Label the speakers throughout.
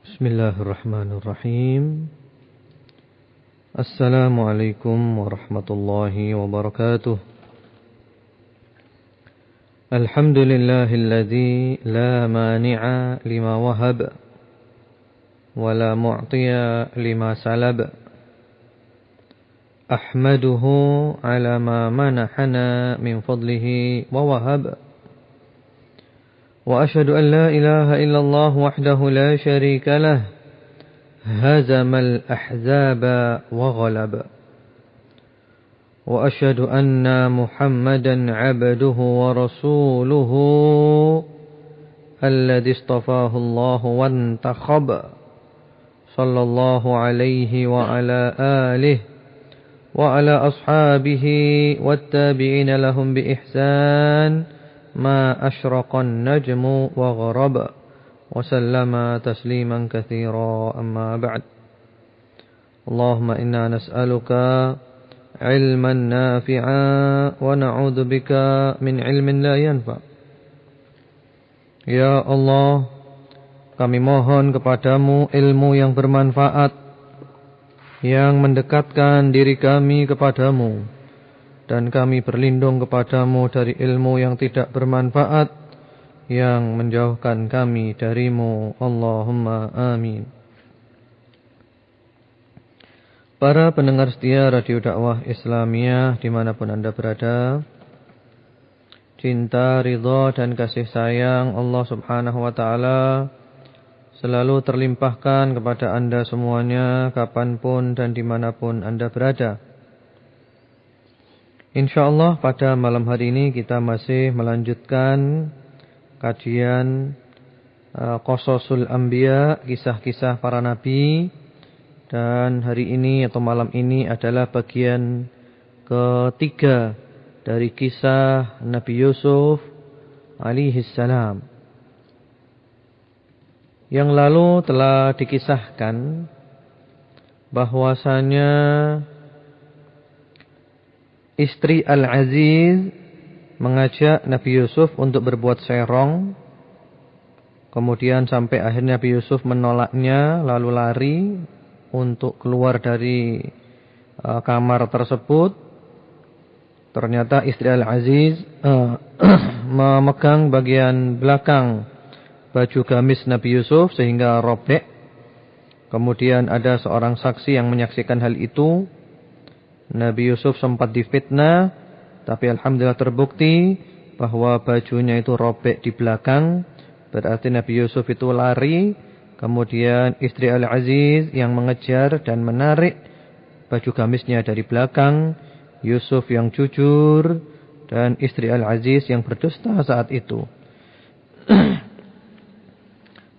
Speaker 1: Bismillahirrahmanirrahim. Assalamualaikum warahmatullahi wabarakatuh. Alhamdulillahilladzi la mani'a lima wahab wa la mu'tiya lima salab. Ahmaduhu ala ma manahana min fadlihi wa wahab. وأشهد أن لا إله إلا الله وحده لا شريك له هزم الأحزاب وغلب وأشهد أن محمدا عبده ورسوله الذي اصطفاه الله وانتخب صلى الله عليه وعلى آله وعلى أصحابه والتابعين لهم بإحسان ما أشرق النجم وغرب وسلم تسليما كثيرا أما بعد اللهم إنا نسألك علما نافعا ونعوذ بك من علم لا ينفع. Ya Allah, kami mohon kepadamu ilmu yang bermanfaat, yang mendekatkan diri kami kepadamu, dan kami berlindung kepadamu dari ilmu yang tidak bermanfaat, yang menjauhkan kami darimu. Allahumma amin. Para pendengar setia Radio Dakwah Islamiyah dimanapun Anda berada, cinta, ridha dan kasih sayang Allah subhanahu wa ta'ala selalu terlimpahkan kepada Anda semuanya, kapanpun dan dimanapun Anda berada. InsyaAllah pada malam hari ini kita masih melanjutkan kajian Qasasul Anbiya, kisah-kisah para nabi. Dan hari ini atau malam ini adalah bagian ketiga dari kisah Nabi Yusuf alaihissalam. Yang lalu telah dikisahkan bahwasanya istri Al-Aziz mengajak Nabi Yusuf untuk berbuat serong. Kemudian sampai akhirnya Nabi Yusuf menolaknya, lalu lari untuk keluar dari kamar tersebut. Ternyata istri Al-Aziz memegang bagian belakang baju gamis Nabi Yusuf sehingga robek. Kemudian ada seorang saksi yang menyaksikan hal itu. Nabi Yusuf sempat difitnah, tapi alhamdulillah terbukti bahwa bajunya itu robek di belakang. Berarti Nabi Yusuf itu lari, kemudian istri Al-Aziz yang mengejar dan menarik baju gamisnya dari belakang. Yusuf yang jujur dan istri Al-Aziz yang berdusta saat itu.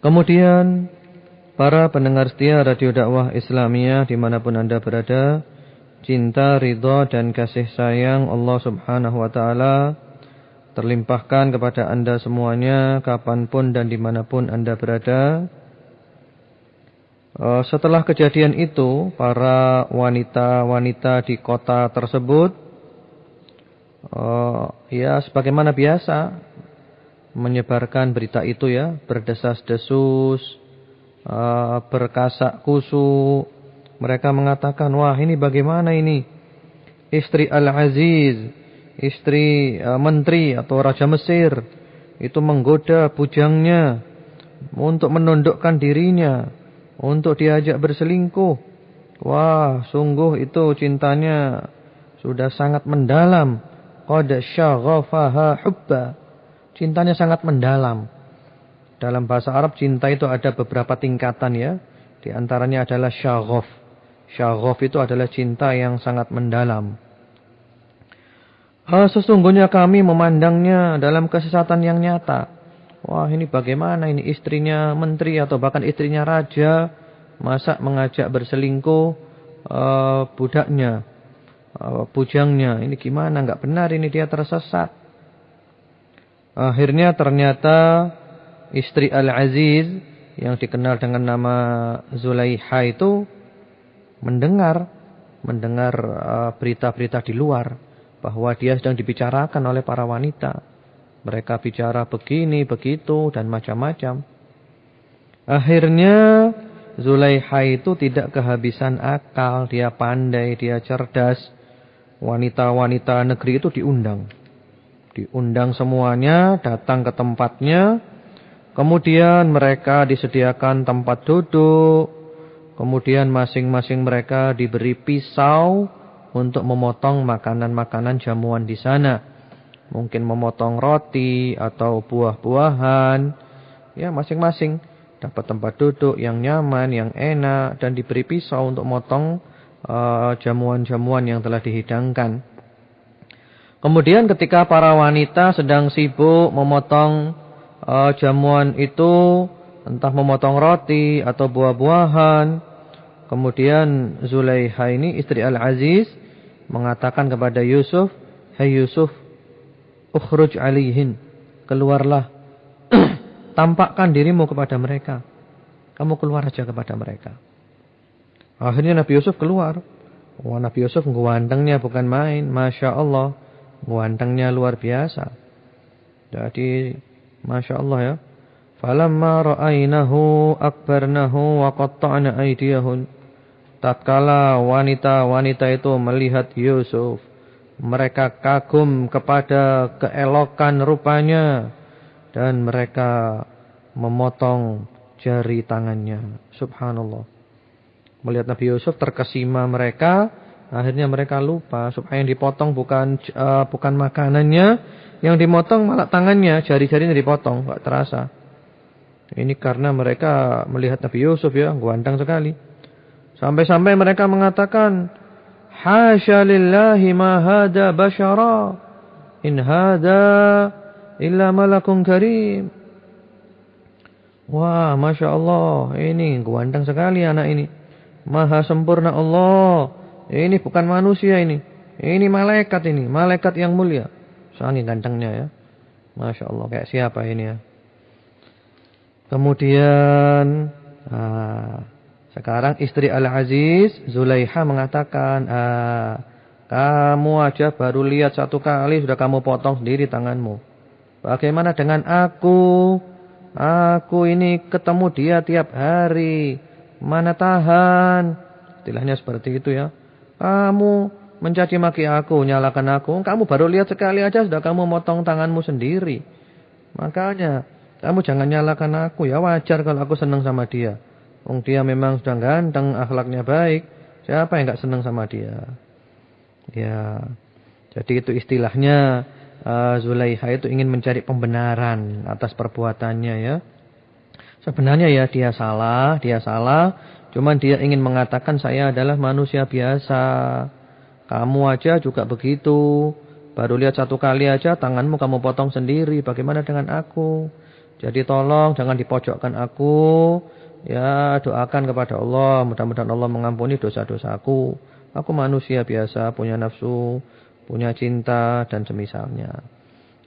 Speaker 1: Kemudian para pendengar setia Radio Dakwah Islamiyah dimanapun Anda berada, cinta, ridha dan kasih sayang Allah subhanahu wa ta'ala terlimpahkan kepada Anda semuanya, kapanpun dan dimanapun Anda berada. Setelah kejadian itu, para wanita-wanita di kota tersebut ya sebagaimana biasa menyebarkan berita itu ya, berdesas-desus, berkasak kusuk. Mereka mengatakan, wah ini bagaimana ini? Istri Al-Aziz, istri menteri atau raja Mesir, itu menggoda bujangnya untuk menundukkan dirinya, untuk diajak berselingkuh. Wah, sungguh itu cintanya sudah sangat mendalam. Qad syaghafaha hubba. Cintanya sangat mendalam. Dalam bahasa Arab cinta itu ada beberapa tingkatan ya. Di antaranya adalah syaghaf. Syaghaf itu adalah cinta yang sangat mendalam. Sesungguhnya kami memandangnya dalam kesesatan yang nyata. Wah ini bagaimana ini, istrinya menteri atau bahkan istrinya raja, masa mengajak berselingkuh budaknya, bujangnya. Ini gimana, enggak benar ini, dia tersesat. Akhirnya ternyata istri Al-Aziz yang dikenal dengan nama Zulaiha itu mendengar berita-berita di luar bahwa dia sedang dibicarakan oleh para wanita. Mereka bicara begini, begitu dan macam-macam. Akhirnya Zulaikha itu tidak kehabisan akal. Dia pandai, dia cerdas. Wanita-wanita negeri itu diundang. Diundang semuanya datang ke tempatnya. Kemudian mereka disediakan tempat duduk. Kemudian masing-masing mereka diberi pisau untuk memotong makanan-makanan jamuan di sana. Mungkin memotong roti atau buah-buahan. Ya, masing-masing dapat tempat duduk yang nyaman, yang enak, dan diberi pisau untuk motong jamuan-jamuan yang telah dihidangkan. Kemudian ketika para wanita sedang sibuk memotong jamuan itu, entah memotong roti atau buah-buahan, kemudian Zulaikha ini istri Al-Aziz mengatakan kepada Yusuf, "Hai Yusuf, ukhruj alihin, keluarlah, tampakkan dirimu kepada mereka. Kamu keluar aja kepada mereka." Akhirnya Nabi Yusuf keluar. Wah, Nabi Yusuf gantengnya bukan main, Masya Allah, gantengnya luar biasa. Jadi Masya Allah ya. Falamma ra'ainahu akbarnahu wa qatta'na aydiyahun. Tatkala wanita-wanita itu melihat Yusuf, mereka kagum kepada keelokan rupanya dan mereka memotong jari tangannya. Subhanallah. Melihat Nabi Yusuf terkesima mereka, akhirnya mereka lupa supaya yang dipotong bukan makanannya, yang dimotong malah tangannya, jari-jarinya dipotong, enggak terasa. Ini karena mereka melihat Nabi Yusuf ya, ganteng sekali. Sampai-sampai mereka mengatakan, "Hasya lillahi ma hada bashara, in hada illa malakun karim." Wah, Masya Allah, ini ganteng sekali anak ini. Maha sempurna Allah. Ini bukan manusia ini. Ini malaikat ini, malaikat yang mulia. Saking gantengnya ya. Masya Allah, kayak siapa ini ya. Kemudian sekarang istri Al-Aziz Zulaikha mengatakan, kamu aja baru lihat satu kali sudah kamu potong sendiri tanganmu. Bagaimana dengan aku? Aku ini ketemu dia tiap hari. Mana tahan? Istilahnya seperti itu ya. Kamu mencaci maki aku, nyalakan aku. Kamu baru lihat sekali aja sudah kamu motong tanganmu sendiri. Makanya kamu jangan nyalakan aku ya. Wajar kalau aku senang sama dia. Dia memang sudah ganteng, akhlaknya baik. Siapa yang gak senang sama dia? Ya. Jadi itu istilahnya Zulaikha itu ingin mencari pembenaran atas perbuatannya ya. Sebenarnya ya dia salah. Cuman dia ingin mengatakan saya adalah manusia biasa. Kamu aja juga begitu. Baru lihat satu kali aja tanganmu kamu potong sendiri. Bagaimana dengan aku? Jadi tolong jangan dipojokkan aku. Ya, doakan kepada Allah. Mudah-mudahan Allah mengampuni dosa-dosaku. Aku manusia biasa, punya nafsu, punya cinta dan semisalnya.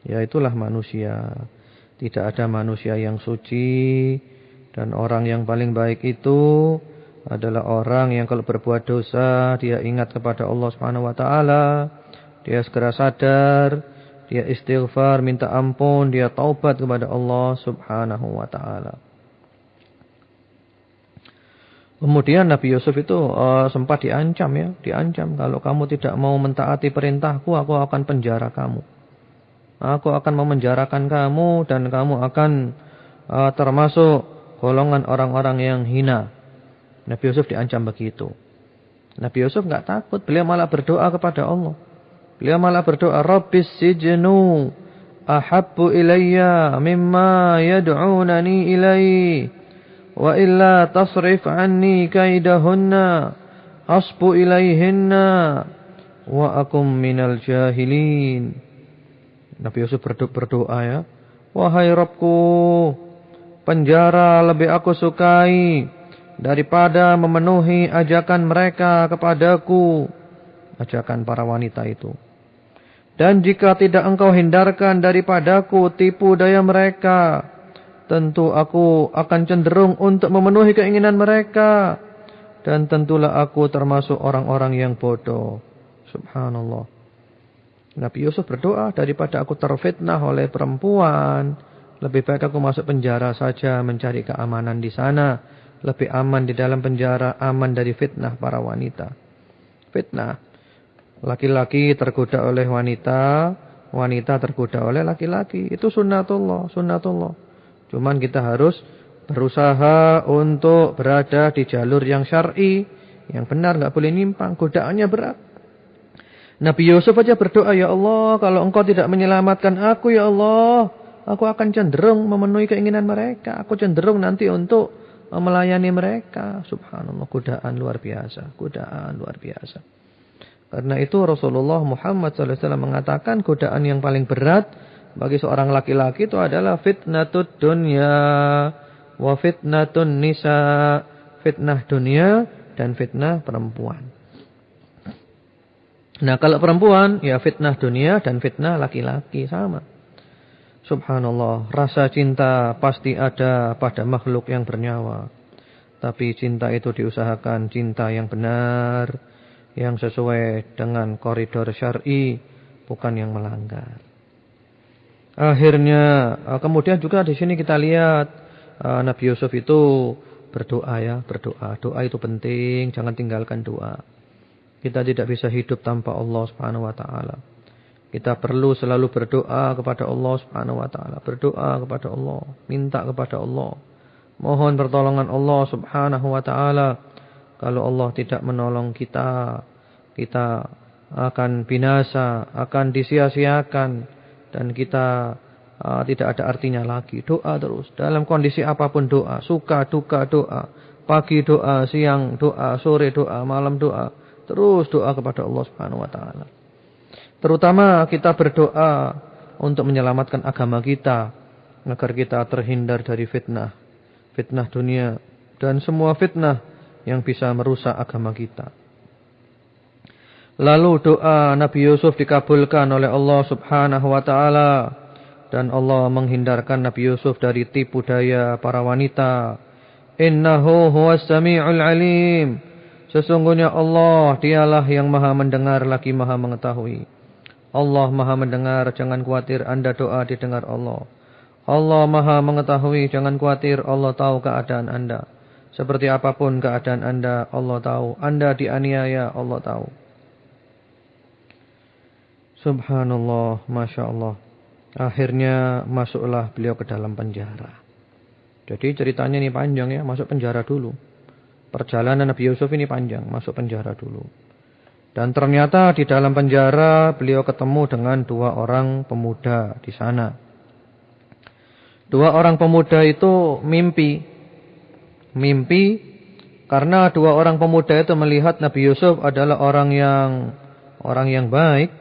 Speaker 1: Ya itulah manusia. Tidak ada manusia yang suci. Dan orang yang paling baik itu adalah orang yang kalau berbuat dosa dia ingat kepada Allah Subhanahu wa taala, dia segera sadar, dia istighfar, minta ampun, dia taubat kepada Allah Subhanahu wa taala. Kemudian Nabi Yusuf itu sempat diancam ya, diancam kalau kamu tidak mau mentaati perintahku, aku akan penjara kamu. Aku akan memenjarakan kamu dan kamu akan termasuk golongan orang-orang yang hina. Nabi Yusuf diancam begitu. Nabi Yusuf enggak takut, beliau malah berdoa kepada Allah. Beliau malah berdoa, Rabbis sijnu ahabbu ilayya mimma yad'unani ilaihi wa illa tasrif anni kaidahunna asbu ilaihinna wa akum minal jahilin. Nabi Yusuf berdoa ya, wahai Rabbku, penjara lebih aku sukai daripada memenuhi ajakan mereka kepadaku, ajakan para wanita itu. Dan jika tidak engkau hindarkan daripadaku tipu daya mereka, tentu aku akan cenderung untuk memenuhi keinginan mereka. Dan tentulah aku termasuk orang-orang yang bodoh. Subhanallah. Nabi Yusuf berdoa, daripada aku terfitnah oleh perempuan, Lebih baik aku masuk penjara saja mencari keamanan di sana. Lebih aman di dalam penjara, aman dari fitnah para wanita. Fitnah. Laki-laki tergoda oleh wanita, wanita tergoda oleh laki-laki. Itu sunnatullah, sunnatullah. Cuman kita harus berusaha untuk berada di jalur yang syar'i, yang benar, enggak boleh nyimpang, godaannya berat. Nabi Yusuf aja berdoa, ya Allah, kalau engkau tidak menyelamatkan aku, ya Allah, aku akan cenderung memenuhi keinginan mereka. Aku cenderung nanti untuk melayani mereka. Subhanallah, godaan luar biasa, godaan luar biasa. Karena itu Rasulullah Muhammad SAW mengatakan godaan yang paling berat bagi seorang laki-laki itu adalah fitnatud dunya wa fitnatun nisa, fitnah dunia dan fitnah perempuan. Nah, kalau perempuan ya fitnah dunia dan fitnah laki-laki sama. Subhanallah, rasa cinta pasti ada pada makhluk yang bernyawa. Tapi cinta itu diusahakan cinta yang benar, yang sesuai dengan koridor syar'i, bukan yang melanggar. Akhirnya, kemudian juga di sini kita lihat Nabi Yusuf itu berdoa ya, berdoa. Doa itu penting, jangan tinggalkan doa. Kita tidak bisa hidup tanpa Allah Subhanahu wa taala. Kita perlu selalu berdoa kepada Allah Subhanahu wa taala, berdoa kepada Allah, minta kepada Allah. Mohon pertolongan Allah Subhanahu wa taala. Kalau Allah tidak menolong kita, kita akan binasa, akan disia-siakan dan kita tidak ada artinya lagi. Doa terus, dalam kondisi apapun doa, suka duka doa, pagi doa, siang doa, sore doa, malam doa. Terus doa kepada Allah Subhanahu wa taala. Terutama kita berdoa untuk menyelamatkan agama kita agar kita terhindar dari fitnah, fitnah dunia dan semua fitnah yang bisa merusak agama kita. Lalu doa Nabi Yusuf dikabulkan oleh Allah Subhanahu wa taala dan Allah menghindarkan Nabi Yusuf dari tipu daya para wanita. Innahu huwas samiul alim. Sesungguhnya Allah dialah yang maha mendengar lagi maha mengetahui. Allah maha mendengar, jangan khawatir Anda doa didengar Allah. Allah maha mengetahui, jangan khawatir Allah tahu keadaan Anda. Seperti apapun keadaan Anda, Allah tahu. Anda dianiaya, Allah tahu. Subhanallah, Masya Allah. Akhirnya masuklah beliau ke dalam penjara. Jadi ceritanya ini panjang ya, masuk penjara dulu. Perjalanan Nabi Yusuf ini panjang, masuk penjara dulu. Dan ternyata di dalam penjara beliau ketemu dengan dua orang pemuda di sana. Dua orang pemuda itu mimpi. Mimpi karena dua orang pemuda itu melihat Nabi Yusuf adalah orang yang baik.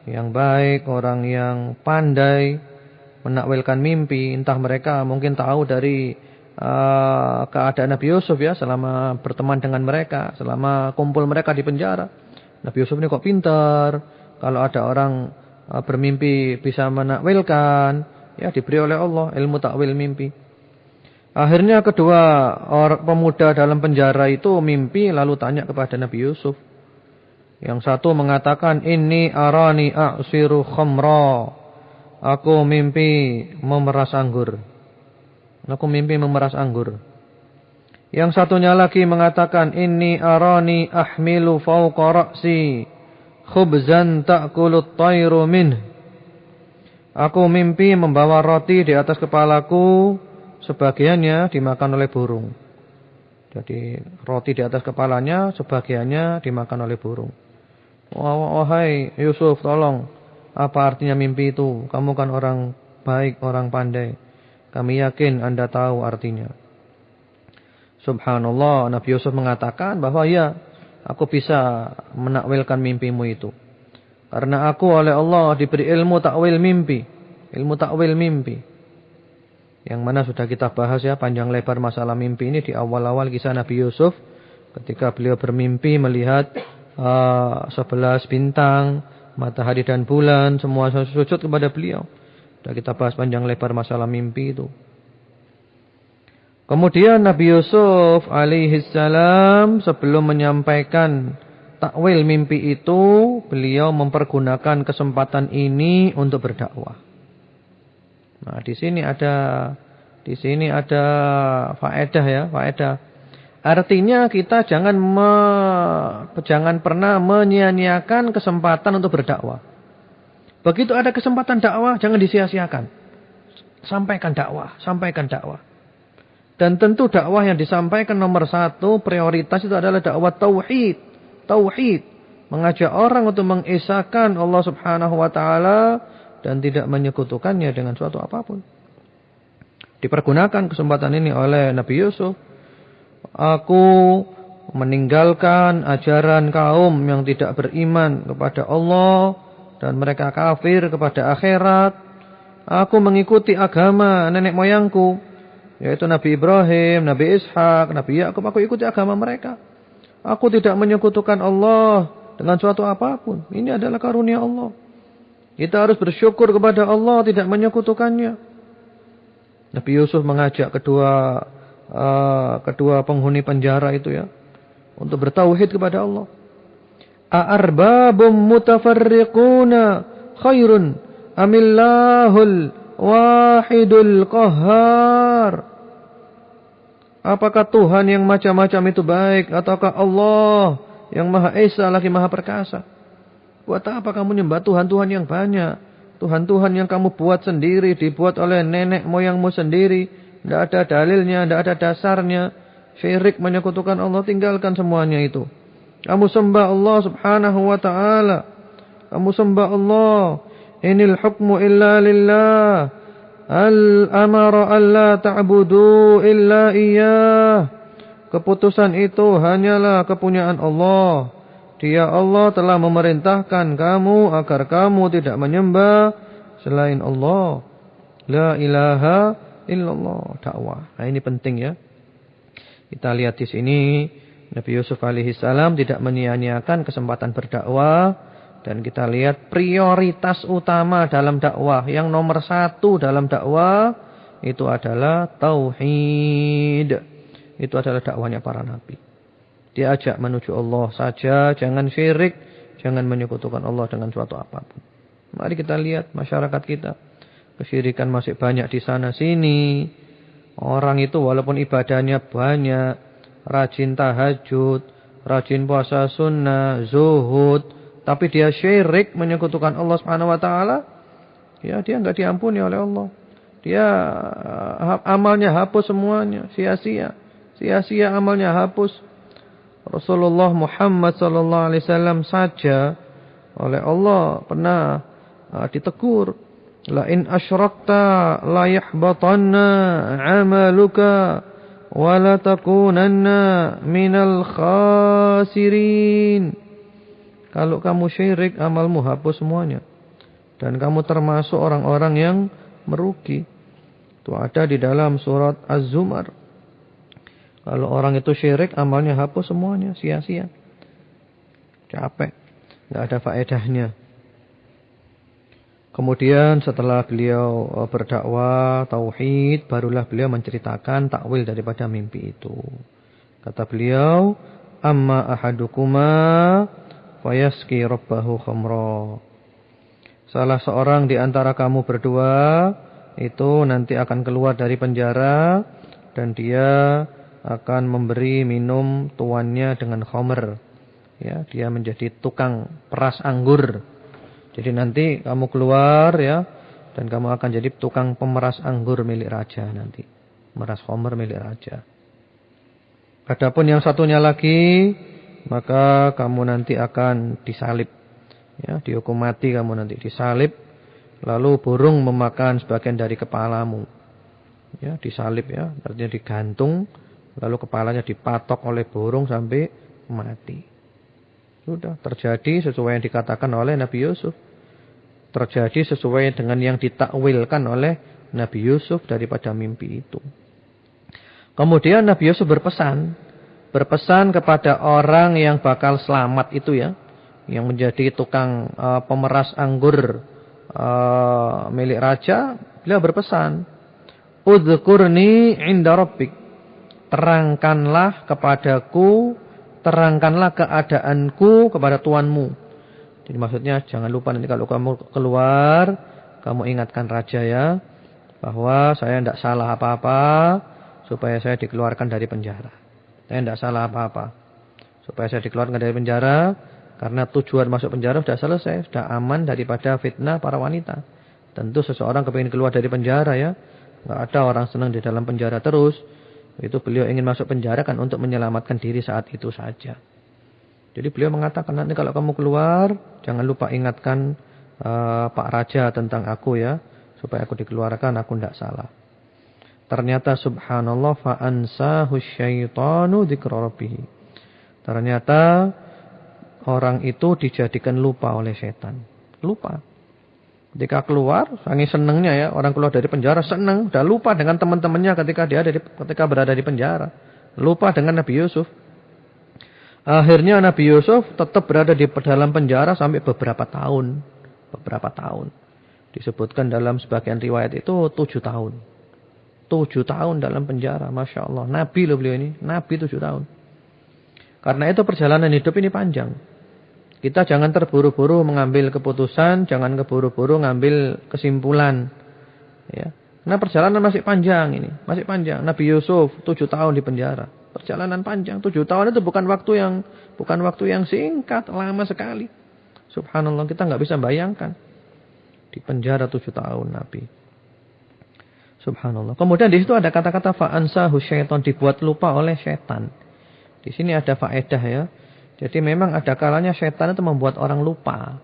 Speaker 1: Yang baik, orang yang pandai menakwilkan mimpi. Entah mereka mungkin tahu dari keadaan Nabi Yusuf ya selama berteman dengan mereka, selama kumpul mereka di penjara. Nabi Yusuf ini kok pintar. Kalau ada orang bermimpi bisa menakwilkan, ya diberi oleh Allah ilmu takwil mimpi. Akhirnya kedua orang pemuda dalam penjara itu mimpi lalu tanya kepada Nabi Yusuf. Yang satu mengatakan, "Inni arani a'siru khamra." Aku mimpi memeras anggur. Aku mimpi memeras anggur. Yang satunya lagi mengatakan, "Inni arani ahmilu fawqa ra'si khubzan ta'kulut tayru minh." Aku mimpi membawa roti di atas kepalaku, sebagiannya dimakan oleh burung. Jadi roti di atas kepalanya, sebagiannya dimakan oleh burung. Wahai Yusuf, tolong, apa artinya mimpi itu? Kamu kan orang baik, orang pandai. Kami yakin Anda tahu artinya. Subhanallah, Nabi Yusuf mengatakan bahwa ya, aku bisa menakwilkan mimpimu itu. Karena aku oleh Allah diberi ilmu takwil mimpi. Ilmu takwil mimpi. Yang mana sudah kita bahas ya panjang lebar masalah mimpi ini di awal-awal kisah Nabi Yusuf. Ketika beliau bermimpi melihat 11 bintang, matahari dan bulan, semua sujud kepada beliau. Sudah kita bahas panjang lebar masalah mimpi itu. Kemudian Nabi Yusuf alaihissalam sebelum menyampaikan takwil mimpi itu, beliau mempergunakan kesempatan ini untuk berdakwah. Nah, di sini ada faedah ya, faedah. Artinya kita jangan pernah menyia-nyiakan kesempatan untuk berdakwah. Begitu ada kesempatan dakwah, jangan disia-siakan. Sampaikan dakwah, sampaikan dakwah. Dan tentu dakwah yang disampaikan nomor 1 prioritas itu adalah dakwah tauhid. Tauhid, mengajak orang untuk mengesahkan Allah Subhanahu wa taala dan tidak menyekutukannya dengan suatu apapun. Dipergunakan kesempatan ini oleh Nabi Yusuf. Aku meninggalkan ajaran kaum yang tidak beriman kepada Allah dan mereka kafir kepada akhirat. Aku mengikuti agama nenek moyangku, yaitu Nabi Ibrahim, Nabi Ishak, Nabi Yakub. Aku ikuti agama mereka. Aku tidak menyekutukan Allah dengan suatu apapun. Ini adalah karunia Allah. Kita harus bersyukur kepada Allah, tidak menyekutukannya. Nabi Yusuf mengajak kedua penghuni penjara itu ya, untuk bertauhid kepada Allah. A'arbabum mutafarriquna khairun amillahul wahidul qahhar. Apakah Tuhan yang macam-macam itu baik ataukah Allah yang Maha Esa lagi Maha Perkasa? Buat apa kamu nyembah Tuhan-Tuhan yang banyak? Tuhan-Tuhan yang kamu buat sendiri, dibuat oleh nenek moyangmu sendiri, tidak ada dalilnya, tidak ada dasarnya. Syirik, menyekutukan Allah, tinggalkan semuanya itu. Kamu sembah Allah Subhanahu wa ta'ala. Kamu sembah Allah. Inil hukmu illa lillah. Al-amara alla ta'budu illa iyyah. Keputusan itu hanyalah kepunyaan Allah. Dia Allah telah memerintahkan kamu agar kamu tidak menyembah selain Allah. La ilaha illallah. Dakwah. Nah, ini penting ya. Kita lihat di sini Nabi Yusuf alaihi salam tidak menyia-nyiakan kesempatan berdakwah. Dan kita lihat prioritas utama dalam dakwah. Yang nomor 1 dalam dakwah itu adalah tauhid. Itu adalah dakwahnya para nabi. Diajak menuju Allah saja, jangan syirik, jangan menyekutukan Allah dengan suatu apapun. Mari kita lihat masyarakat kita. Kesyirikan masih banyak di sana sini. Orang itu walaupun ibadahnya banyak, rajin tahajud, rajin puasa sunnah, zuhud, tapi dia syirik, menyekutukan Allah Subhanahu wa taala, ya dia enggak diampuni oleh Allah. Dia amalnya hapus semuanya, sia-sia. Sia-sia amalnya hapus. Rasulullah Muhammad sallallahu alaihi wasallam saja oleh Allah pernah ditegur, la in asyrakta la yahbatanna 'amaluka wa la takunanna minal khasirin. Kalau kamu syirik, amalmu hapus semuanya. Dan kamu termasuk orang-orang yang merugi. Itu ada di dalam surat Az-Zumar. Kalau orang itu syirik, amalnya hapus semuanya. Sia-sia. Capek. Tidak ada faedahnya. Kemudian setelah beliau berdakwah, tauhid, barulah beliau menceritakan takwil daripada mimpi itu. Kata beliau, amma ahadukuma fayaski rabbahu khamra. Salah seorang di antara kamu berdua itu nanti akan keluar dari penjara dan dia akan memberi minum tuannya dengan khamr. Ya, dia menjadi tukang peras anggur. Jadi nanti kamu keluar ya dan kamu akan jadi tukang pemeras anggur milik raja nanti. Meras khamr milik raja. Adapun yang satunya lagi, maka kamu nanti akan disalib. Ya, dihukum mati kamu nanti disalib. Lalu burung memakan sebagian dari kepalamu. Ya, disalib ya, artinya digantung. Lalu kepalanya dipatok oleh burung sampai mati. Sudah terjadi sesuai yang dikatakan oleh Nabi Yusuf. Terjadi sesuai dengan yang ditakwilkan oleh Nabi Yusuf daripada mimpi itu. Kemudian Nabi Yusuf berpesan kepada orang yang bakal selamat itu ya, yang menjadi tukang pemeras anggur milik raja. Beliau berpesan, "Udhkurni 'inda rabbik." Terangkanlah kepadaku, terangkanlah keadaanku kepada tuanmu. Jadi maksudnya jangan lupa nanti kalau kamu keluar, kamu ingatkan raja ya. bahwa saya tidak salah apa-apa supaya saya dikeluarkan dari penjara. Saya tidak salah apa-apa supaya saya dikeluarkan dari penjara, karena tujuan masuk penjara sudah selesai, sudah aman daripada fitnah para wanita. Tentu seseorang kepingin keluar dari penjara ya. Enggak ada orang senang di dalam penjara terus. Itu beliau ingin masuk penjara kan untuk menyelamatkan diri saat itu saja. Jadi beliau mengatakan, nanti kalau kamu keluar, jangan lupa ingatkan Pak Raja tentang aku ya, supaya aku dikeluarkan, aku tidak salah. Ternyata subhanallah fa'ansahu syaitanu dzikra rabbih. Ternyata orang itu dijadikan lupa oleh setan. Lupa. Ketika keluar, saking senangnya ya, orang keluar dari penjara senang, udah lupa dengan teman-temannya ketika berada di penjara. Lupa dengan Nabi Yusuf. Akhirnya Nabi Yusuf tetap berada di dalam penjara sampai beberapa tahun. Disebutkan dalam sebagian riwayat itu 7 tahun. 7 tahun dalam penjara, Masya Allah. Nabi loh beliau ini, Nabi 7 tahun. Karena itu perjalanan hidup ini panjang. Kita jangan terburu-buru mengambil keputusan, jangan keburu-buru mengambil kesimpulan. Ya. Nah perjalanan masih panjang ini, masih panjang. Nabi Yusuf 7 tahun di penjara. Perjalanan panjang, 7 tahun itu bukan waktu yang singkat, lama sekali. Subhanallah, kita nggak bisa bayangkan. Di penjara 7 tahun Nabi. Subhanallah. Kemudian di situ ada kata-kata fa'ansahu syaitan, dibuat lupa oleh setan. Di sini ada faedah ya. Jadi memang ada kalanya setan itu membuat orang lupa.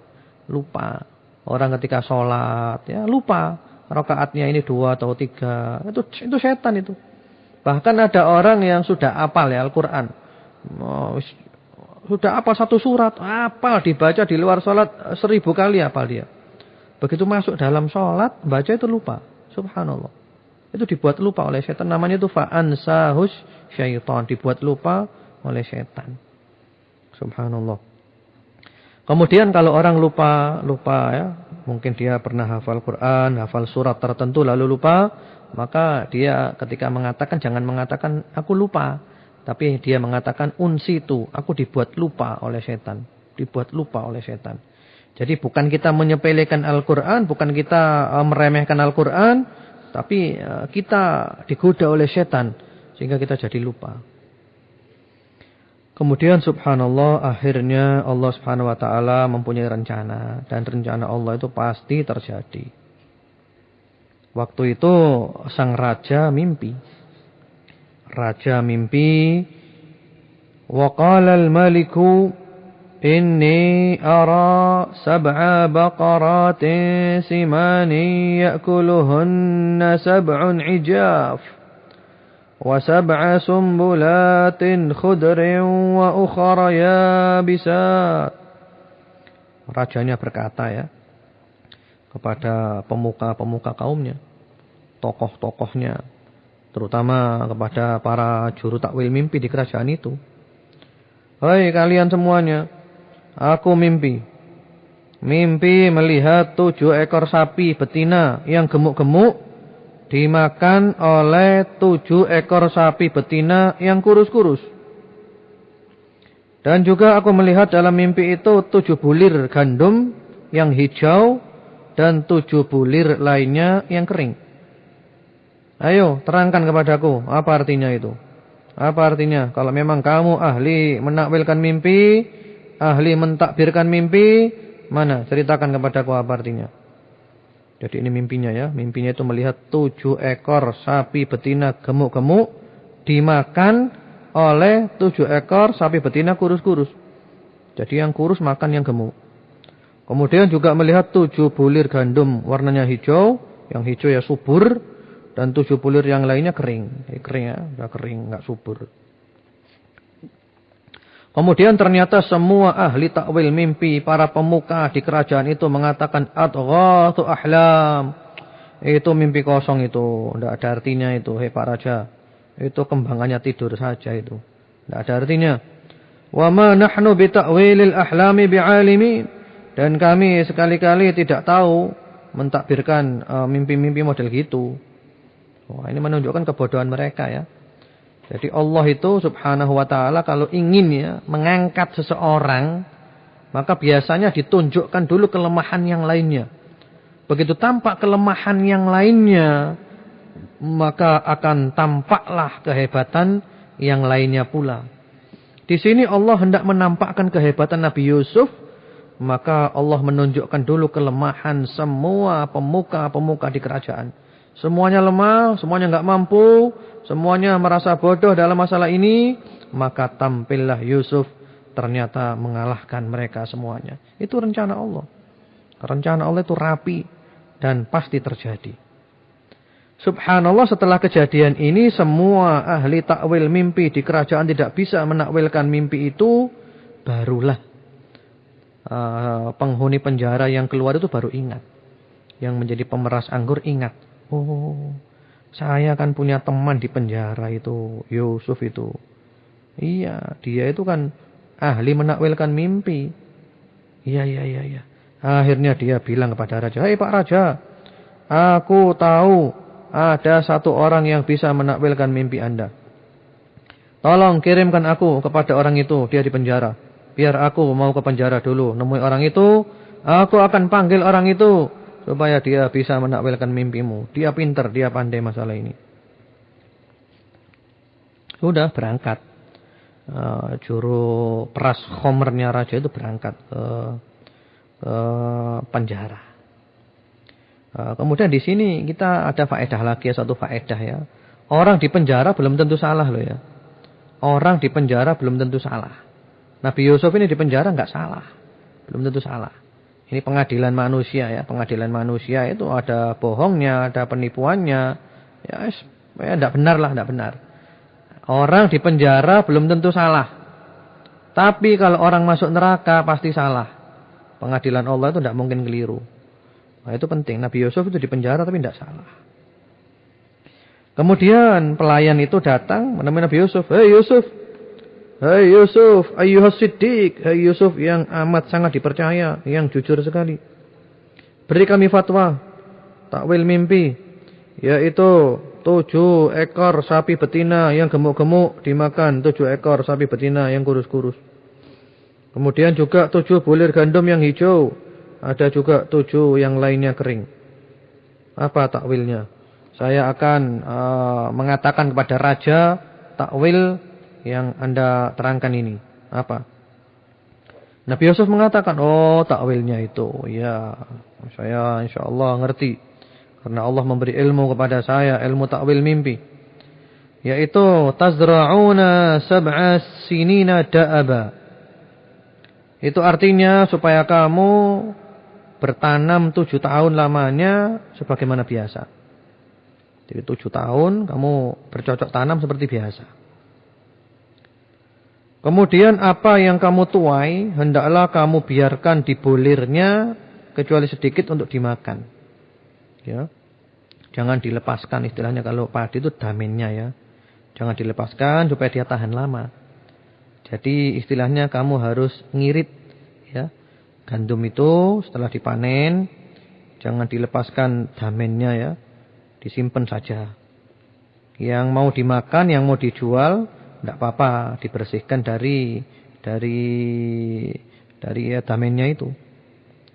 Speaker 1: Lupa. Orang ketika sholat ya lupa. Rakaatnya ini 2 atau 3. Itu setan itu. Bahkan ada orang yang sudah hafal ya Al-Quran. Sudah hafal 1 surat. Hafal dibaca di luar sholat 1000 kali hafal dia. Begitu masuk dalam sholat, baca itu lupa. Subhanallah. Itu dibuat lupa oleh setan. Namanya itu fa'ansahus syaitan. Dibuat lupa oleh setan. Subhanallah. Kemudian kalau orang lupa ya, mungkin dia pernah hafal Quran, hafal surat tertentu lalu lupa, maka dia ketika mengatakan jangan mengatakan aku lupa, tapi dia mengatakan unsitu, aku dibuat lupa oleh setan, dibuat lupa oleh setan. Jadi bukan kita menyepelekan Al-Quran, bukan kita meremehkan Al-Quran, tapi kita digoda oleh setan sehingga kita jadi lupa. Kemudian subhanallah akhirnya Allah subhanahu wa ta'ala mempunyai rencana. Dan rencana Allah itu pasti terjadi. Waktu itu sang raja mimpi. Raja mimpi. Wa qala al-maliku inni ara 7 baqaratin simani ya'kuluhunna 7 ijaf. وَسَبْعَ سُنْبُلَاتٍ خُضْرٍ وَأُخَرَ يَابِسَاتٍ. Rajanya berkata ya kepada pemuka-pemuka kaumnya, tokoh-tokohnya, terutama kepada para juru takwil mimpi di kerajaan itu. Hai kalian semuanya, aku mimpi melihat 7 ekor sapi betina yang gemuk-gemuk dimakan oleh 7 ekor sapi betina yang kurus-kurus. Dan juga aku melihat dalam mimpi itu 7 bulir gandum yang hijau dan 7 bulir lainnya yang kering. Ayo terangkan kepadaku apa artinya itu. Apa artinya? Kalau memang kamu ahli menakwilkan mimpi, ahli mentakbirkan mimpi, mana? Ceritakan kepadaku apa artinya. Jadi ini mimpinya ya. Mimpinya itu melihat 7 ekor sapi betina gemuk-gemuk dimakan oleh 7 ekor sapi betina kurus-kurus. Jadi yang kurus makan yang gemuk. Kemudian juga melihat 7 bulir gandum warnanya hijau. Yang hijau ya subur. Dan 7 bulir yang lainnya kering. Kering ya, udah kering, enggak subur. Kemudian ternyata semua ahli takwil mimpi, para pemuka di kerajaan itu mengatakan adghathu ahlam. Itu mimpi kosong itu, tidak ada artinya itu, hei Pak Raja. Itu kembangannya tidur saja itu. Tidak ada artinya. Wa ma nahnu bi ta'wilil ahlami bi'alimin. Dan kami sekali-kali tidak tahu mentakbirkan mimpi-mimpi model gitu. Wah, ini menunjukkan kebodohan mereka ya. Jadi Allah itu subhanahu wa ta'ala kalau ingin ya mengangkat seseorang, maka biasanya ditunjukkan dulu kelemahan yang lainnya. Begitu tampak kelemahan yang lainnya, maka akan tampaklah kehebatan yang lainnya pula. Di sini Allah hendak menampakkan kehebatan Nabi Yusuf, maka Allah menunjukkan dulu kelemahan semua pemuka-pemuka di kerajaan. Semuanya lemah, semuanya enggak mampu, semuanya merasa bodoh dalam masalah ini, maka tampillah Yusuf ternyata mengalahkan mereka semuanya. Itu rencana Allah. Rencana Allah itu rapi dan pasti terjadi. Subhanallah, setelah kejadian ini semua ahli takwil mimpi di kerajaan tidak bisa menakwilkan mimpi itu. Barulah penghuni penjara yang keluar itu baru ingat. Yang menjadi pemeras anggur ingat. Oh, saya kan punya teman di penjara itu, Yusuf itu. Iya, dia itu kan ahli menakwilkan mimpi. Iya. Akhirnya dia bilang kepada raja, "Hei Pak Raja, aku tahu ada satu orang yang bisa menakwilkan mimpi Anda. Tolong kirimkan aku kepada orang itu, dia di penjara. Biar aku mau ke penjara dulu, nemui orang itu, aku akan panggil orang itu supaya dia bisa menakwilkan mimpimu. Dia pintar, dia pandai masalah ini." Sudah berangkat. Juru peras khomernya raja itu berangkat ke penjara. Kemudian di sini kita ada faedah lagi, satu faedah ya. Orang di penjara belum tentu salah loh ya. Orang di penjara belum tentu salah. Nabi Yusuf ini di penjara enggak salah. Belum tentu salah. Ini pengadilan manusia ya. Pengadilan manusia itu ada bohongnya, ada penipuannya. Ya enggak benar lah, enggak benar. Orang di penjara belum tentu salah. Tapi kalau orang masuk neraka pasti salah. Pengadilan Allah itu tidak mungkin keliru. Nah, itu penting. Nabi Yusuf itu di penjara tapi tidak salah. Kemudian pelayan itu datang menemui Nabi Yusuf. "Hei Yusuf. Hei Yusuf, ayyuhas siddiq. Hei Yusuf yang amat sangat dipercaya, yang jujur sekali. Beri kami fatwa, takwil mimpi, yaitu 7 ekor sapi betina yang gemuk-gemuk dimakan 7 ekor sapi betina yang kurus-kurus. Kemudian juga 7 bulir gandum yang hijau. Ada juga 7 yang lainnya kering. Apa takwilnya? Saya akan mengatakan kepada raja takwil yang Anda terangkan ini. Apa? Nabi Yusuf mengatakan, "Oh, takwilnya itu. Ya, saya insyaallah ngerti. Karena Allah memberi ilmu kepada saya, ilmu takwil mimpi. Yaitu tazra'una sab'a sinina da'aba. Itu artinya supaya kamu bertanam 7 tahun lamanya sebagaimana biasa. Jadi 7 tahun kamu bercocok tanam seperti biasa. Kemudian apa yang kamu tuai, hendaklah kamu biarkan di bolirnya kecuali sedikit untuk dimakan. Ya. Jangan dilepaskan, istilahnya kalau padi itu damennya ya. Jangan dilepaskan supaya dia tahan lama. Jadi istilahnya kamu harus ngirit ya. Gandum itu setelah dipanen jangan dilepaskan damennya ya. Disimpan saja. Yang mau dimakan, yang mau dijual tidak apa-apa, dibersihkan dari ya damennya itu.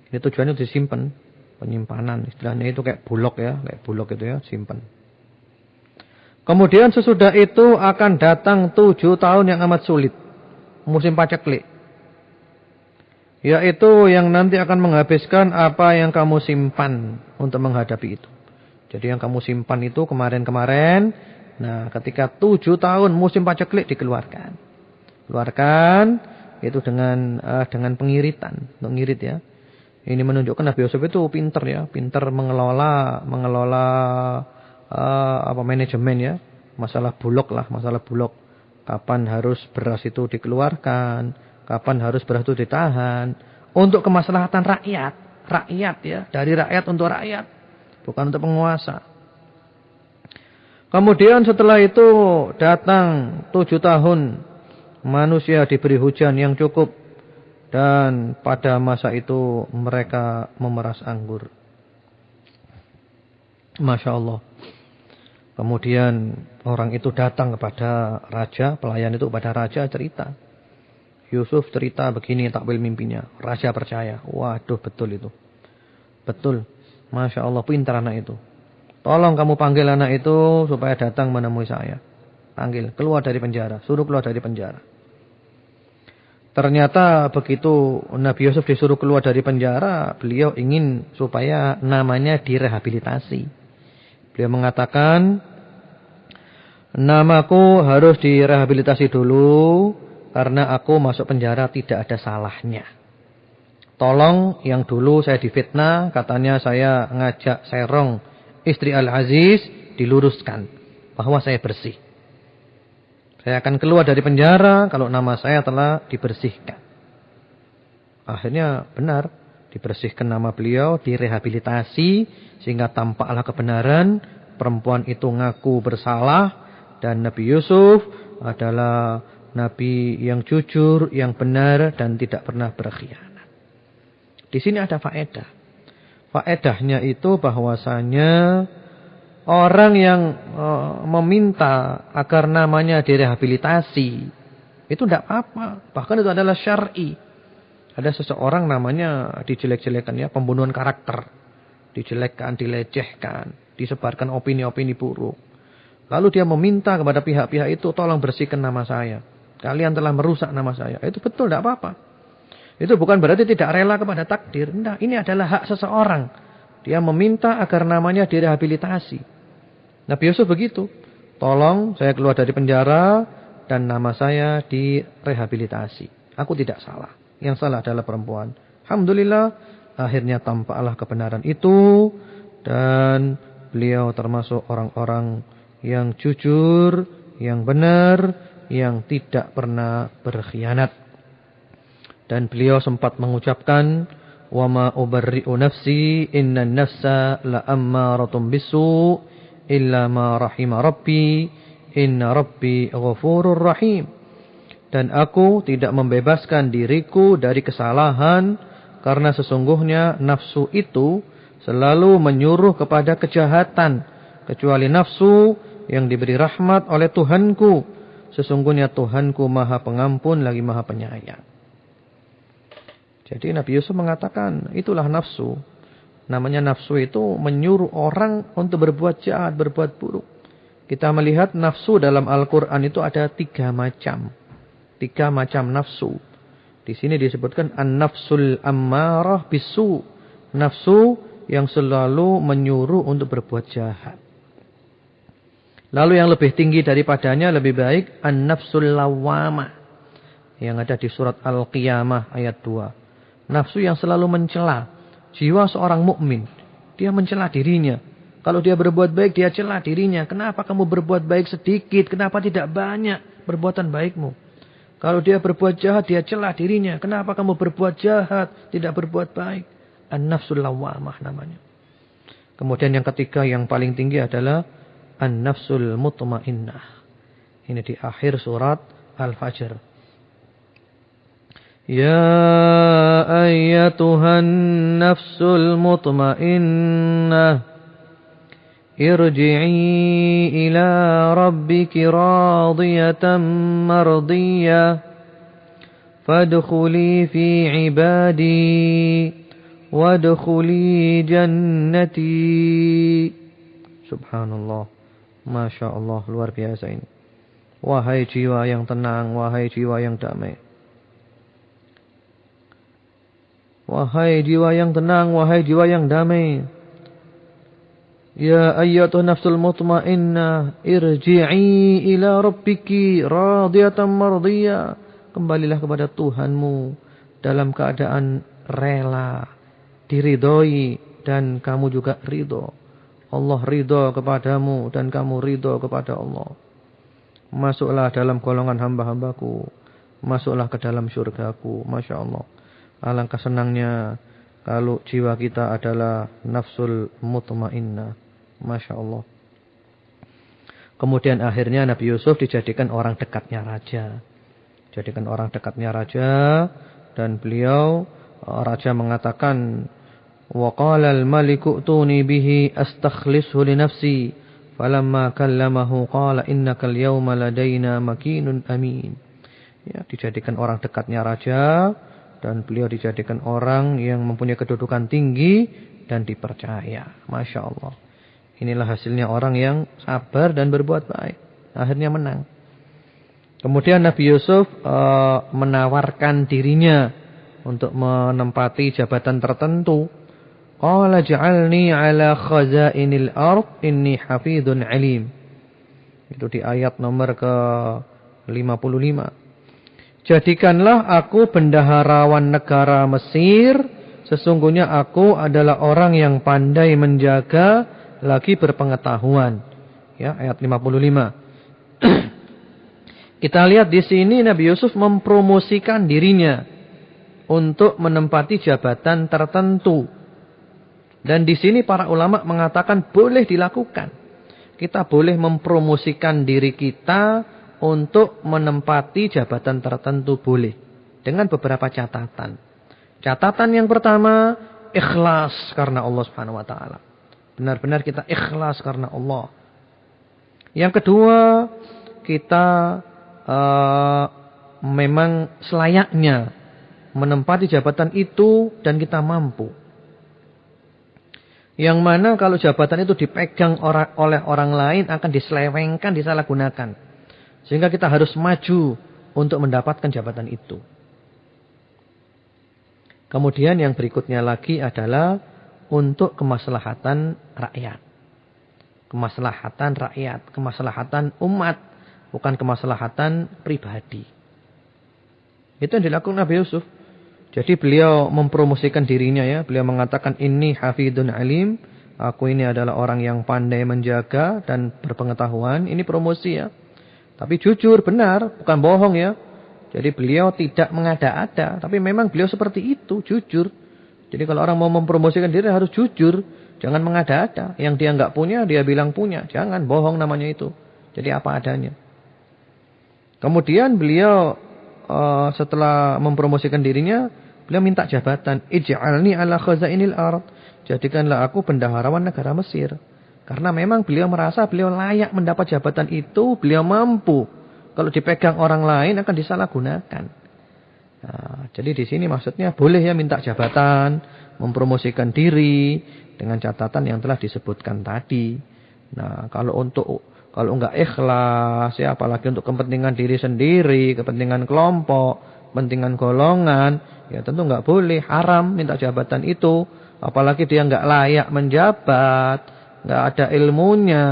Speaker 1: Ini tujuannya disimpan, penyimpanan. Istilahnya itu kayak bulog ya, kayak bulog itu ya, simpan. Kemudian sesudah itu akan datang 7 tahun yang amat sulit. Musim paceklik. Yaitu yang nanti akan menghabiskan apa yang kamu simpan untuk menghadapi itu. Jadi yang kamu simpan itu kemarin-kemarin. Nah ketika 7 tahun musim paceklik dikeluarkan. Keluarkan itu dengan pengiritan. Untuk ngirit ya. Ini menunjukkan Nabi Yusuf itu pintar ya. Pintar mengelola manajemen ya. Masalah bulog lah, masalah bulog. Kapan harus beras itu dikeluarkan, kapan harus beras itu ditahan untuk kemaslahatan rakyat. Rakyat ya, dari rakyat untuk rakyat, bukan untuk penguasa. Kemudian setelah itu datang 7 tahun manusia diberi hujan yang cukup dan pada masa itu mereka memeras anggur. Masya Allah. Kemudian orang itu datang kepada raja, pelayan itu kepada raja cerita. Yusuf cerita begini takwil mimpinya. Raja percaya. Waduh betul itu. Betul. Masya Allah pintar anak itu. Tolong kamu panggil anak itu supaya datang menemui saya. Panggil, keluar dari penjara, suruh keluar dari penjara. Ternyata begitu Nabi Yusuf disuruh keluar dari penjara, beliau ingin supaya namanya direhabilitasi. Beliau mengatakan, namaku harus direhabilitasi dulu karena aku masuk penjara tidak ada salahnya. Tolong yang dulu saya difitnah, katanya saya ngajak serong istri Al-Aziz, diluruskan bahwa saya bersih. Saya akan keluar dari penjara kalau nama saya telah dibersihkan. Akhirnya benar, dibersihkan nama beliau, direhabilitasi sehingga tampaklah kebenaran. Perempuan itu ngaku bersalah dan Nabi Yusuf adalah nabi yang jujur, yang benar dan tidak pernah berkhianat. Di sini ada faedah. Faedahnya itu bahwasanya orang yang meminta agar namanya direhabilitasi itu tidak apa-apa. Bahkan itu adalah syar'i. Ada seseorang namanya dijelek-jelekan ya, pembunuhan karakter. Dijelekkan, dilecehkan, disebarkan opini-opini buruk. Lalu dia meminta kepada pihak-pihak itu, tolong bersihkan nama saya. Kalian telah merusak nama saya. Itu betul, tidak apa-apa. Itu bukan berarti tidak rela kepada takdir. Nah, ini adalah hak seseorang. Dia meminta agar namanya direhabilitasi. Nabi Yusuf begitu. Tolong saya keluar dari penjara dan nama saya direhabilitasi. Aku tidak salah. Yang salah adalah perempuan. Alhamdulillah, akhirnya tampaklah kebenaran itu. Dan beliau termasuk orang-orang yang jujur, yang benar, yang tidak pernah berkhianat. Dan beliau sempat mengucapkan, wa ma ubarri'u nafsi innan nafsa la'ammaratun bisu illa ma rahima rabbi inna rabbi ghafurur rahim. Dan aku tidak membebaskan diriku dari kesalahan karena sesungguhnya nafsu itu selalu menyuruh kepada kejahatan kecuali nafsu yang diberi rahmat oleh Tuhanku. Sesungguhnya Tuhanku Maha Pengampun lagi Maha Penyayang. Jadi Nabi Yusuf mengatakan, itulah nafsu. Namanya nafsu itu menyuruh orang untuk berbuat jahat, berbuat buruk. Kita melihat nafsu dalam Al-Quran itu ada 3 macam. 3 macam nafsu. Di sini disebutkan an-nafsul ammarah bisu. Nafsu yang selalu menyuruh untuk berbuat jahat. Lalu yang lebih tinggi daripadanya lebih baik an-nafsul lawwamah. Yang ada di surat Al-Qiyamah ayat 2. Nafsu yang selalu mencela. Jiwa seorang mukmin, dia mencela dirinya. Kalau dia berbuat baik, dia cela dirinya. Kenapa kamu berbuat baik sedikit? Kenapa tidak banyak perbuatan baikmu? Kalau dia berbuat jahat, dia cela dirinya. Kenapa kamu berbuat jahat, tidak berbuat baik? An-nafsul lawwamah namanya. Kemudian yang ketiga, yang paling tinggi adalah an-nafsul mutmainnah. Ini di akhir surat Al-Fajr. Ya ayyatuhan nafsul mutmainnah irji'i ila rabbiki radiyatan mardiyah fadkhuli fi ibadi wadkhuli jannati. Subhanallah, Masya Allah, luar biasa ini. Wahai jiwa yang tenang, wahai jiwa yang damai. Wahai jiwa yang tenang, wahai jiwa yang damai. Ya ayyatuhan nafsul mutmainnah, irji'i ila rabbiki radiyatan mardiyah. Kembalilah kepada Tuhanmu dalam keadaan rela, diridhoi dan kamu juga ridho. Allah ridho kepadamu dan kamu ridho kepada Allah. Masuklah dalam golongan hamba-hambaku. Masuklah ke dalam syurgaku. Masya Allah. Alangkah senangnya kalau jiwa kita adalah nafsul mutmainnah. Masya Allah. Kemudian akhirnya Nabi Yusuf dijadikan orang dekatnya raja. Jadikan orang dekatnya raja. Dan beliau, raja mengatakan, wa qala al-maliku utuni bihi astakhlishu li nafsi. Falamma kallamahu qala innakal yawma ladaina makinun amin. Ya, dijadikan orang dekatnya raja. Dan beliau dijadikan orang yang mempunyai kedudukan tinggi dan dipercaya. Masya Allah. Inilah hasilnya orang yang sabar dan berbuat baik. Akhirnya menang. Kemudian Nabi Yusuf menawarkan dirinya untuk menempati jabatan tertentu. Qala ja'alni ala khazainil ard inni hafidhun alim. Itu di ayat nomor ke-55. Jadikanlah aku bendaharawan negara Mesir. Sesungguhnya aku adalah orang yang pandai menjaga, lagi berpengetahuan. Ya, ayat 55. Kita lihat di sini Nabi Yusuf mempromosikan dirinya untuk menempati jabatan tertentu. Dan di sini para ulama mengatakan boleh dilakukan. Kita boleh mempromosikan diri kita untuk menempati jabatan tertentu, boleh. Dengan beberapa catatan. Catatan yang pertama, ikhlas karena Allah Subhanahu wa taala. Benar-benar kita ikhlas karena Allah. Yang kedua, kita memang selayaknya menempati jabatan itu dan kita mampu. Yang mana kalau jabatan itu dipegang oleh orang lain akan diselewengkan, disalahgunakan. Sehingga kita harus maju untuk mendapatkan jabatan itu. Kemudian yang berikutnya lagi adalah untuk kemaslahatan rakyat. Kemaslahatan rakyat, kemaslahatan umat. Bukan kemaslahatan pribadi. Itu yang dilakukan Nabi Yusuf. Jadi beliau mempromosikan dirinya ya. Beliau mengatakan inni hafidun alim. Aku ini adalah orang yang pandai menjaga dan berpengetahuan. Ini promosi ya. Tapi jujur, benar. Bukan bohong ya. Jadi beliau tidak mengada-ada. Tapi memang beliau seperti itu, jujur. Jadi kalau orang mau mempromosikan diri harus jujur. Jangan mengada-ada. Yang dia nggak punya, dia bilang punya. Jangan, bohong namanya itu. Jadi apa adanya. Kemudian beliau setelah mempromosikan dirinya, beliau minta jabatan. Ij'alni ala khazainil ard. Jadikanlah aku bendaharawan negara Mesir. Karena memang beliau merasa beliau layak mendapat jabatan itu, beliau mampu. Kalau dipegang orang lain akan disalahgunakan. Nah, jadi di sini maksudnya boleh ya minta jabatan, mempromosikan diri dengan catatan yang telah disebutkan tadi. Nah, kalau enggak ikhlas, ya apalagi untuk kepentingan diri sendiri, kepentingan kelompok, kepentingan golongan, ya tentu enggak boleh, haram minta jabatan itu. Apalagi dia enggak layak menjabat, enggak ada ilmunya.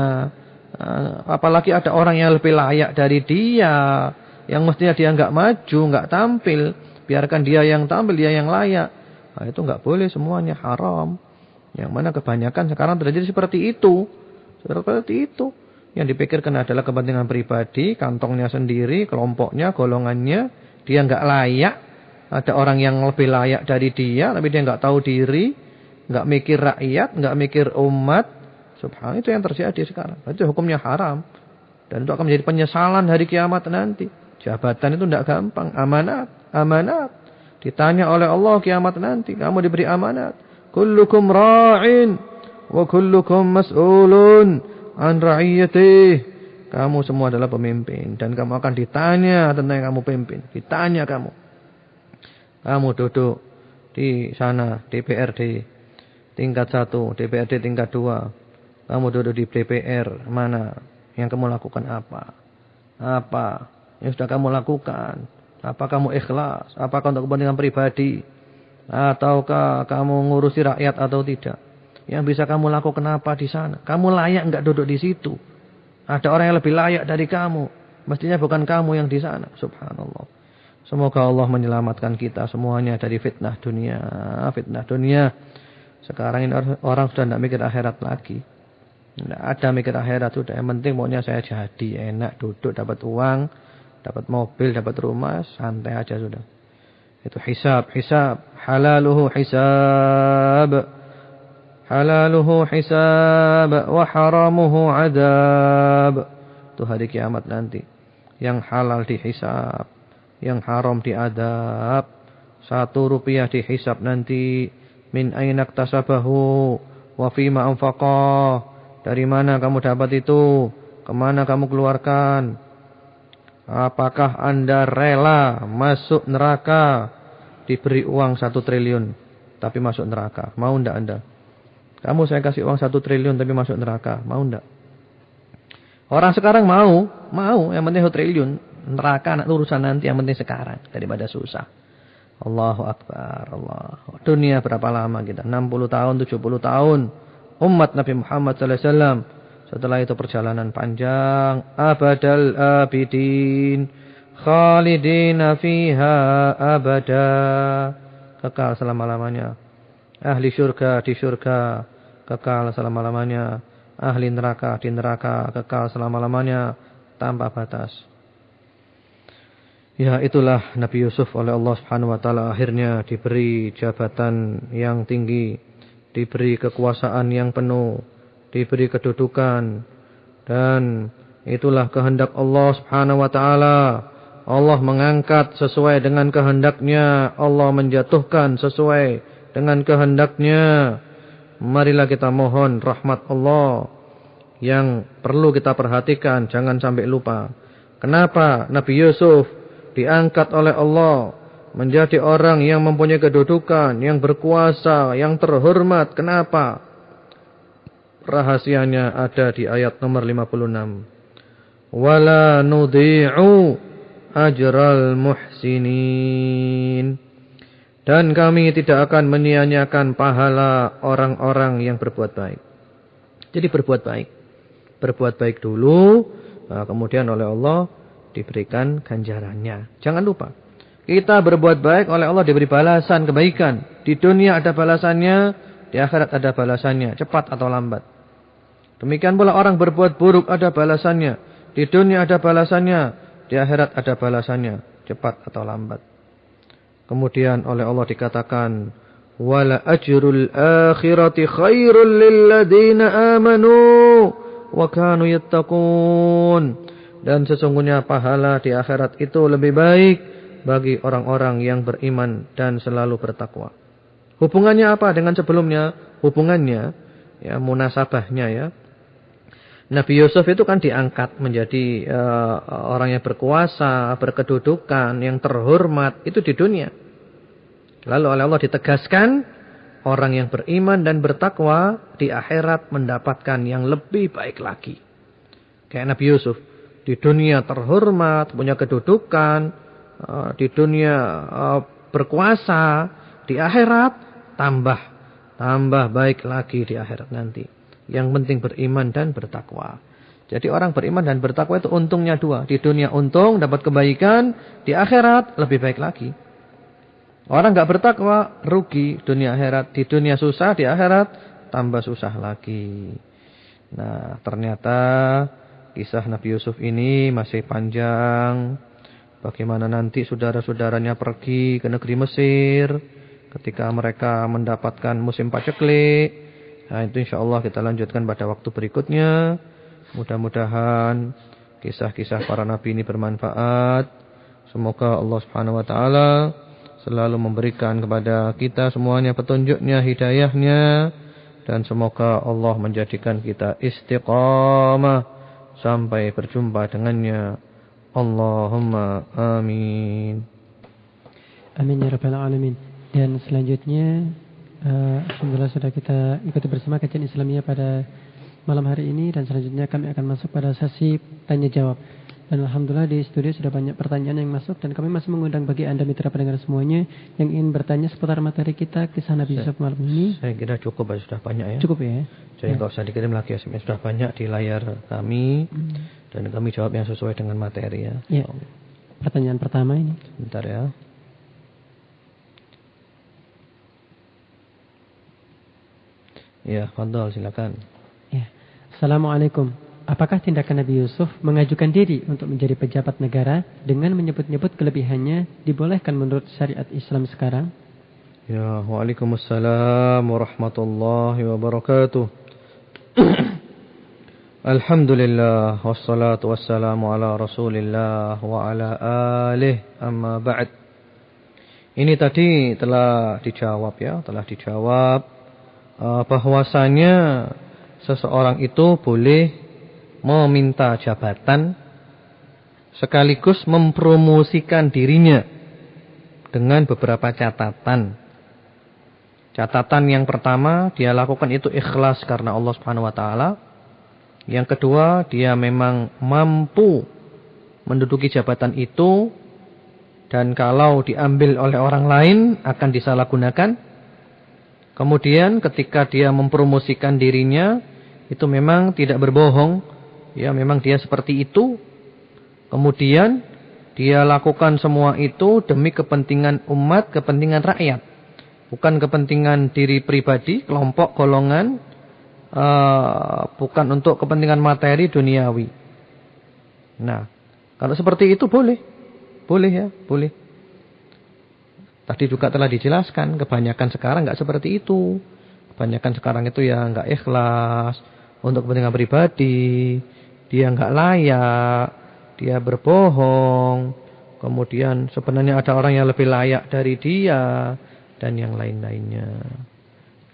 Speaker 1: Apalagi ada orang yang lebih layak dari dia, yang mestinya dia enggak maju, enggak tampil, biarkan dia yang tampil, dia yang layak. Nah, itu enggak boleh, semuanya haram. Yang mana kebanyakan sekarang terjadi seperti itu. Seperti itu. Yang dipikirkan adalah kepentingan pribadi, kantongnya sendiri, kelompoknya, golongannya. Dia enggak layak. Ada orang yang lebih layak dari dia, tapi dia enggak tahu diri. Enggak mikir rakyat, enggak mikir umat. Subhanallah, itu yang terjadi sekarang. Itu hukumnya haram. Dan itu akan menjadi penyesalan hari kiamat nanti. Jabatan itu enggak gampang. Amanat. Ditanya oleh Allah kiamat nanti. Kamu diberi amanat. Kullukum ra'in. Wa kullukum mas'ulun an ra'iyatih. Kamu semua adalah pemimpin. Dan kamu akan ditanya tentang yang kamu pimpin. Ditanya kamu. Kamu duduk di sana, DPRD tingkat 1, DPRD tingkat 2. Kamu duduk di DPR. Mana? Yang kamu lakukan apa? Apa yang sudah kamu lakukan? Apa kamu ikhlas? Apakah untuk kepentingan pribadi? Ataukah kamu ngurusi rakyat atau tidak? Yang bisa kamu lakukan apa di sana? Kamu layak enggak duduk di situ? Ada orang yang lebih layak dari kamu. Mestinya bukan kamu yang di sana. Subhanallah. Semoga Allah menyelamatkan kita semuanya dari fitnah dunia. Fitnah dunia. Sekarang ini orang sudah tidak mikir akhirat lagi. Tidak ada mikir akhirat sudah. Yang penting maunya saya jadi. Enak duduk, dapat uang, dapat mobil, dapat rumah. Santai aja sudah. Itu hisab. Halaluhu hisab. Halaluhu hisab wa haramuhu adab. Itu hari kiamat nanti. Yang halal dihisab, yang haram diadab. 1 rupiah dihisab nanti. Min aina iktasabahu wa fima anfaqah. Dari mana kamu dapat itu? Kemana kamu keluarkan? Apakah Anda rela masuk neraka? Diberi uang 1 triliun tapi masuk neraka. Mau enggak Anda? Kamu saya kasih uang 1 triliun tapi masuk neraka. Mau enggak? Orang sekarang mau. Yang penting 1 triliun. Neraka urusan nanti, yang penting sekarang. Daripada susah. Allahu Akbar. Allah. Dunia berapa lama kita? 60 tahun, 70 tahun. Umat Nabi Muhammad SAW. Setelah itu perjalanan panjang. Abadal abidin. Khalidina fiha abada. Kekal selama-lamanya. Ahli syurga di syurga. Kekal selama-lamanya. Ahli neraka di neraka. Kekal selama-lamanya. Tanpa batas. Ya, itulah Nabi Yusuf oleh Allah Subhanahu wa taala akhirnya diberi jabatan yang tinggi, diberi kekuasaan yang penuh, diberi kedudukan, dan itulah kehendak Allah Subhanahu wa taala. Allah mengangkat sesuai dengan kehendaknya, Allah menjatuhkan sesuai dengan kehendaknya. Marilah kita mohon rahmat Allah yang perlu kita perhatikan, jangan sampai lupa. Kenapa Nabi Yusuf diangkat oleh Allah menjadi orang yang mempunyai kedudukan, yang berkuasa, yang terhormat? Kenapa? Rahasianya ada di ayat nomor 56. Wala nudhi'u ajral muhsinin. Dan kami tidak akan menyia-nyiakan pahala orang-orang yang berbuat baik. Jadi berbuat baik. Berbuat baik dulu, nah kemudian oleh Allah diberikan ganjarannya. Jangan lupa, kita berbuat baik oleh Allah diberi balasan kebaikan. Di dunia ada balasannya, di akhirat ada balasannya, cepat atau lambat. Demikian pula orang berbuat buruk ada balasannya. Di dunia ada balasannya, di akhirat ada balasannya, cepat atau lambat. Kemudian oleh Allah dikatakan, wala ajrul akhirati khairul lilladzina amanu wa kanu yattaqun. Dan sesungguhnya pahala di akhirat itu lebih baik bagi orang-orang yang beriman dan selalu bertakwa. Hubungannya apa dengan sebelumnya? Hubungannya, ya, munasabahnya ya. Nabi Yusuf itu kan diangkat menjadi orang yang berkuasa, berkedudukan, yang terhormat itu di dunia. Lalu oleh Allah ditegaskan, orang yang beriman dan bertakwa di akhirat mendapatkan yang lebih baik lagi. Kayak Nabi Yusuf, di dunia terhormat, punya kedudukan, di dunia berkuasa, di akhirat tambah baik lagi di akhirat nanti. Yang penting beriman dan bertakwa. Jadi orang beriman dan bertakwa itu untungnya dua. Di dunia untung, dapat kebaikan. Di akhirat lebih baik lagi. Orang enggak bertakwa, rugi dunia akhirat. Di dunia susah, di akhirat tambah susah lagi. Nah, ternyata kisah Nabi Yusuf ini masih panjang. Bagaimana nanti saudara-saudaranya pergi ke negeri Mesir. Ketika mereka mendapatkan musim paceklik. Nah, itu insyaAllah kita lanjutkan pada waktu berikutnya. Mudah-mudahan kisah-kisah para nabi ini bermanfaat. Semoga Allah Subhanahu wa taala selalu memberikan kepada kita semuanya petunjuknya, hidayahnya. Dan semoga Allah menjadikan kita istiqamah sampai berjumpa dengannya. Allahumma amin.
Speaker 2: Amin ya rabbal alamin. Dan selanjutnya alhamdulillah sudah kita ikuti bersama kajian Islamiyah pada malam hari ini. Dan selanjutnya kami akan masuk pada sesi tanya jawab. Dan alhamdulillah di studio sudah banyak pertanyaan yang masuk. Dan kami masih mengundang bagi anda mitra pendengar semuanya yang ingin bertanya seputar materi kita kisah Nabi Yusuf malam ini.
Speaker 1: Saya kira cukup, sudah banyak ya.
Speaker 2: Cukup ya.
Speaker 1: Jadi enggak usah dikirim lagi ya. Sudah banyak di layar kami. Dan kami jawab yang sesuai dengan materi ya.
Speaker 2: Ya. Pertanyaan pertama ini.
Speaker 1: Bentar ya. Ya, fadhal, silakan.
Speaker 2: Ya. Assalamualaikum. Apakah tindakan Nabi Yusuf mengajukan diri untuk menjadi pejabat negara dengan menyebut-nyebut kelebihannya dibolehkan menurut syariat Islam sekarang?
Speaker 1: Ya, waalaikumsalam warahmatullahi wabarakatuh. Alhamdulillah wassalatu wassalamu ala Rasulillah wa ala alihi amma ba'd. Ini tadi telah dijawab ya, bahwasanya seseorang itu boleh meminta jabatan sekaligus mempromosikan dirinya dengan beberapa catatan. Catatan yang pertama, dia lakukan itu ikhlas karena Allah Subhanahu wa taala. Yang kedua, dia memang mampu menduduki jabatan itu, dan kalau diambil oleh orang lain akan disalahgunakan. Kemudian ketika dia mempromosikan dirinya, itu memang tidak berbohong, ya memang dia seperti itu. Kemudian dia lakukan semua itu demi kepentingan umat, kepentingan rakyat. Bukan kepentingan diri pribadi, kelompok, golongan. Bukan untuk kepentingan materi duniawi. Nah, kalau seperti itu boleh. Boleh ya, boleh. Tadi juga telah dijelaskan, kebanyakan sekarang nggak seperti itu. Kebanyakan sekarang itu ya nggak ikhlas untuk kepentingan pribadi. Dia nggak layak, dia berbohong. Kemudian sebenarnya ada orang yang lebih layak dari dia. Dan yang lain-lainnya.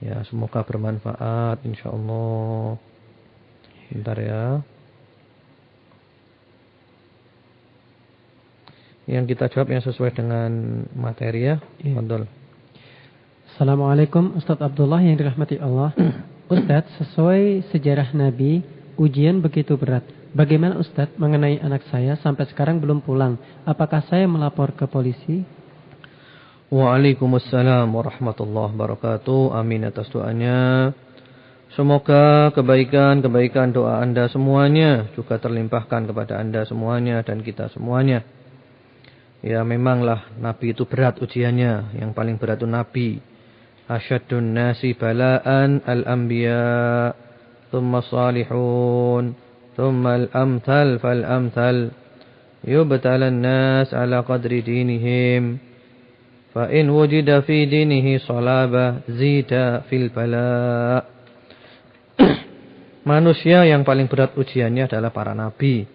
Speaker 1: Ya, semoga bermanfaat insyaallah. Bentar ya. Yang kita jawab yang sesuai dengan materi ya. Fadhol.
Speaker 2: Assalamualaikum Ustaz Abdullah yang dirahmati Allah. Ustaz, sesuai sejarah Nabi, ujian begitu berat. Bagaimana Ustaz mengenai anak saya sampai sekarang belum pulang? Apakah saya melapor ke polisi?
Speaker 1: Waalaikumsalam warahmatullahi wabarakatuh. Amin atas doanya. Semoga kebaikan doa Anda semuanya juga terlimpahkan kepada Anda semuanya dan kita semuanya. Ya memanglah Nabi itu berat ujiannya. Yang paling berat itu Nabi. Asyaddun nasi bala'an al-anbiya, thumma salihun, thumma al-amthal fal-amthal. Yubtalan nas ala qadri dinihim. Fa in wujida fi dinihi salabah zida fil bala. Manusia yang paling berat ujiannya adalah para nabi.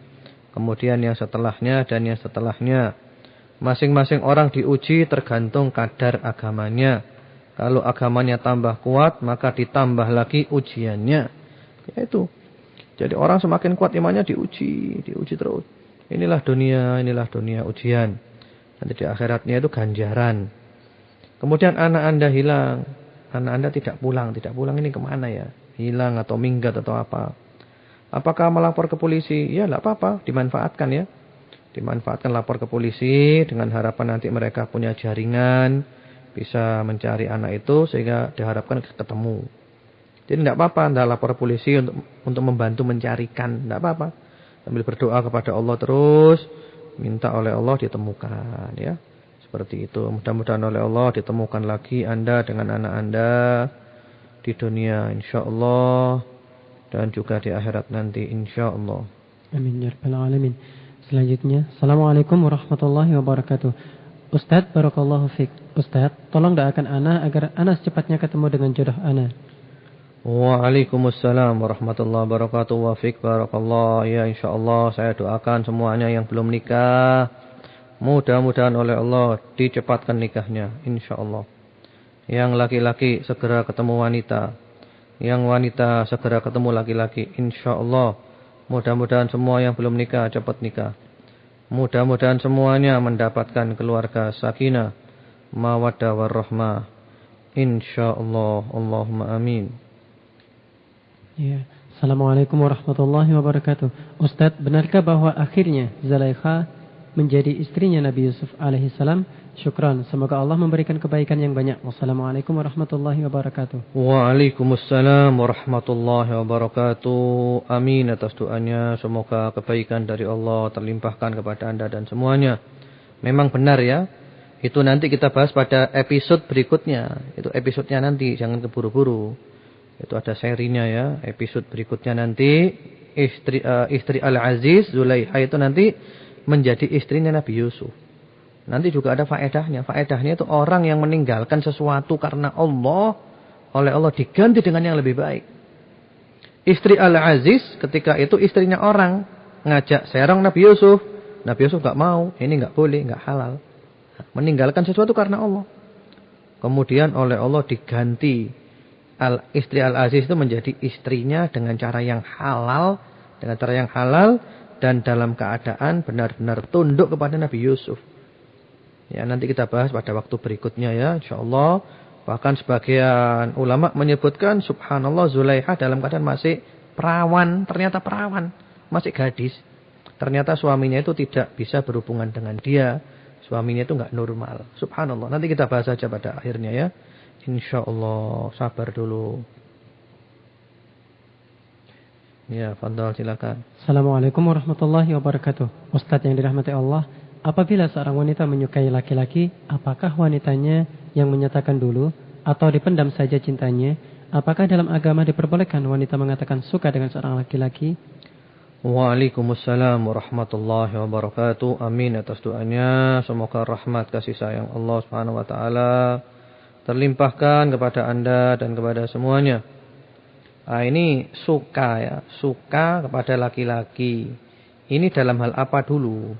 Speaker 1: Kemudian yang setelahnya dan yang setelahnya. Masing-masing orang diuji tergantung kadar agamanya. Kalau agamanya tambah kuat, maka ditambah lagi ujiannya. Yaitu. Jadi orang semakin kuat imannya diuji terus. Inilah dunia ujian. Nanti di akhiratnya itu ganjaran. Kemudian anak Anda hilang. Anak Anda tidak pulang ini kemana ya? Hilang atau minggat atau apa? Apakah melapor ke polisi? Ya tidak apa-apa, dimanfaatkan ya. Dimanfaatkan lapor ke polisi dengan harapan nanti mereka punya jaringan. Bisa mencari anak itu sehingga diharapkan ketemu. Jadi tidak apa-apa Anda lapor polisi untuk membantu mencarikan. Tidak apa-apa. Sambil berdoa kepada Allah terus. Minta oleh Allah ditemukan ya. Seperti itu. Mudah-mudahan oleh Allah ditemukan lagi Anda dengan anak Anda di dunia insyaallah dan juga di akhirat nanti insyaallah.
Speaker 2: Amin ya rabbal alamin. Selanjutnya, Assalamualaikum warahmatullahi wabarakatuh. Ustaz, barakallahu fiik. Ustaz, tolong doakan ana agar ana secepatnya ketemu dengan jodoh ana.
Speaker 1: Waalaikumsalam warahmatullahi wabarakatuh. Wa fiik barakallah. Ya insyaallah saya doakan semuanya yang belum nikah, mudah-mudahan oleh Allah dicepatkan nikahnya insyaallah. Yang laki-laki segera ketemu wanita, yang wanita segera ketemu laki-laki insyaallah. Mudah-mudahan semua yang belum nikah cepat nikah. Mudah-mudahan semuanya mendapatkan keluarga sakinah, mawaddah warahmah insyaallah. Allahumma amin.
Speaker 2: Ya. Assalamualaikum warahmatullahi wabarakatuh. Ustaz, benarkah bahwa akhirnya Zulaikha menjadi istrinya Nabi Yusuf alaihissalam? Syukran. Semoga Allah memberikan kebaikan yang banyak. Wassalamualaikum warahmatullahi wabarakatuh.
Speaker 1: Waalaikumsalam warahmatullahi wabarakatuh. Amin atas doanya. Semoga kebaikan dari Allah terlimpahkan kepada Anda dan semuanya. Memang benar ya. Itu nanti kita bahas pada episode berikutnya. Itu episodenya nanti. Jangan keburu-buru. Itu ada serinya ya. Episode berikutnya nanti. Istri Al-Aziz Zulaikha itu nanti menjadi istrinya Nabi Yusuf. Nanti juga ada faedahnya. Faedahnya itu orang yang meninggalkan sesuatu karena Allah, oleh Allah diganti dengan yang lebih baik. Istri Al-Aziz ketika itu istrinya orang. Ngajak serong Nabi Yusuf. Nabi Yusuf gak mau. Ini gak boleh, gak halal. Meninggalkan sesuatu karena Allah. Kemudian oleh Allah diganti. Istri Al-Aziz itu menjadi istrinya dengan cara yang halal. Dengan cara yang halal. Dan dalam keadaan benar-benar tunduk kepada Nabi Yusuf. Ya, nanti kita bahas pada waktu berikutnya ya, insyaallah. Bahkan sebagian ulama menyebutkan subhanallah Zulaikha dalam keadaan masih perawan, ternyata perawan, masih gadis. Ternyata suaminya itu tidak bisa berhubungan dengan dia. Suaminya itu enggak normal. Subhanallah. Nanti kita bahas saja pada akhirnya ya. Insyaallah, sabar dulu. Ya, fadhal silakan.
Speaker 2: Assalamualaikum warahmatullahi wabarakatuh. Ustadz yang dirahmati Allah, apabila seorang wanita menyukai laki-laki, apakah wanitanya yang menyatakan dulu atau dipendam saja cintanya? Apakah dalam agama diperbolehkan wanita mengatakan suka dengan seorang laki-laki?
Speaker 1: Waalaikumsalam warahmatullahi wabarakatuh. Amin atas doanya. Semoga rahmat kasih sayang Allah Subhanahu wa taala terlimpahkan kepada Anda dan kepada semuanya. Ini suka ya, suka kepada laki-laki. Ini dalam hal apa dulu?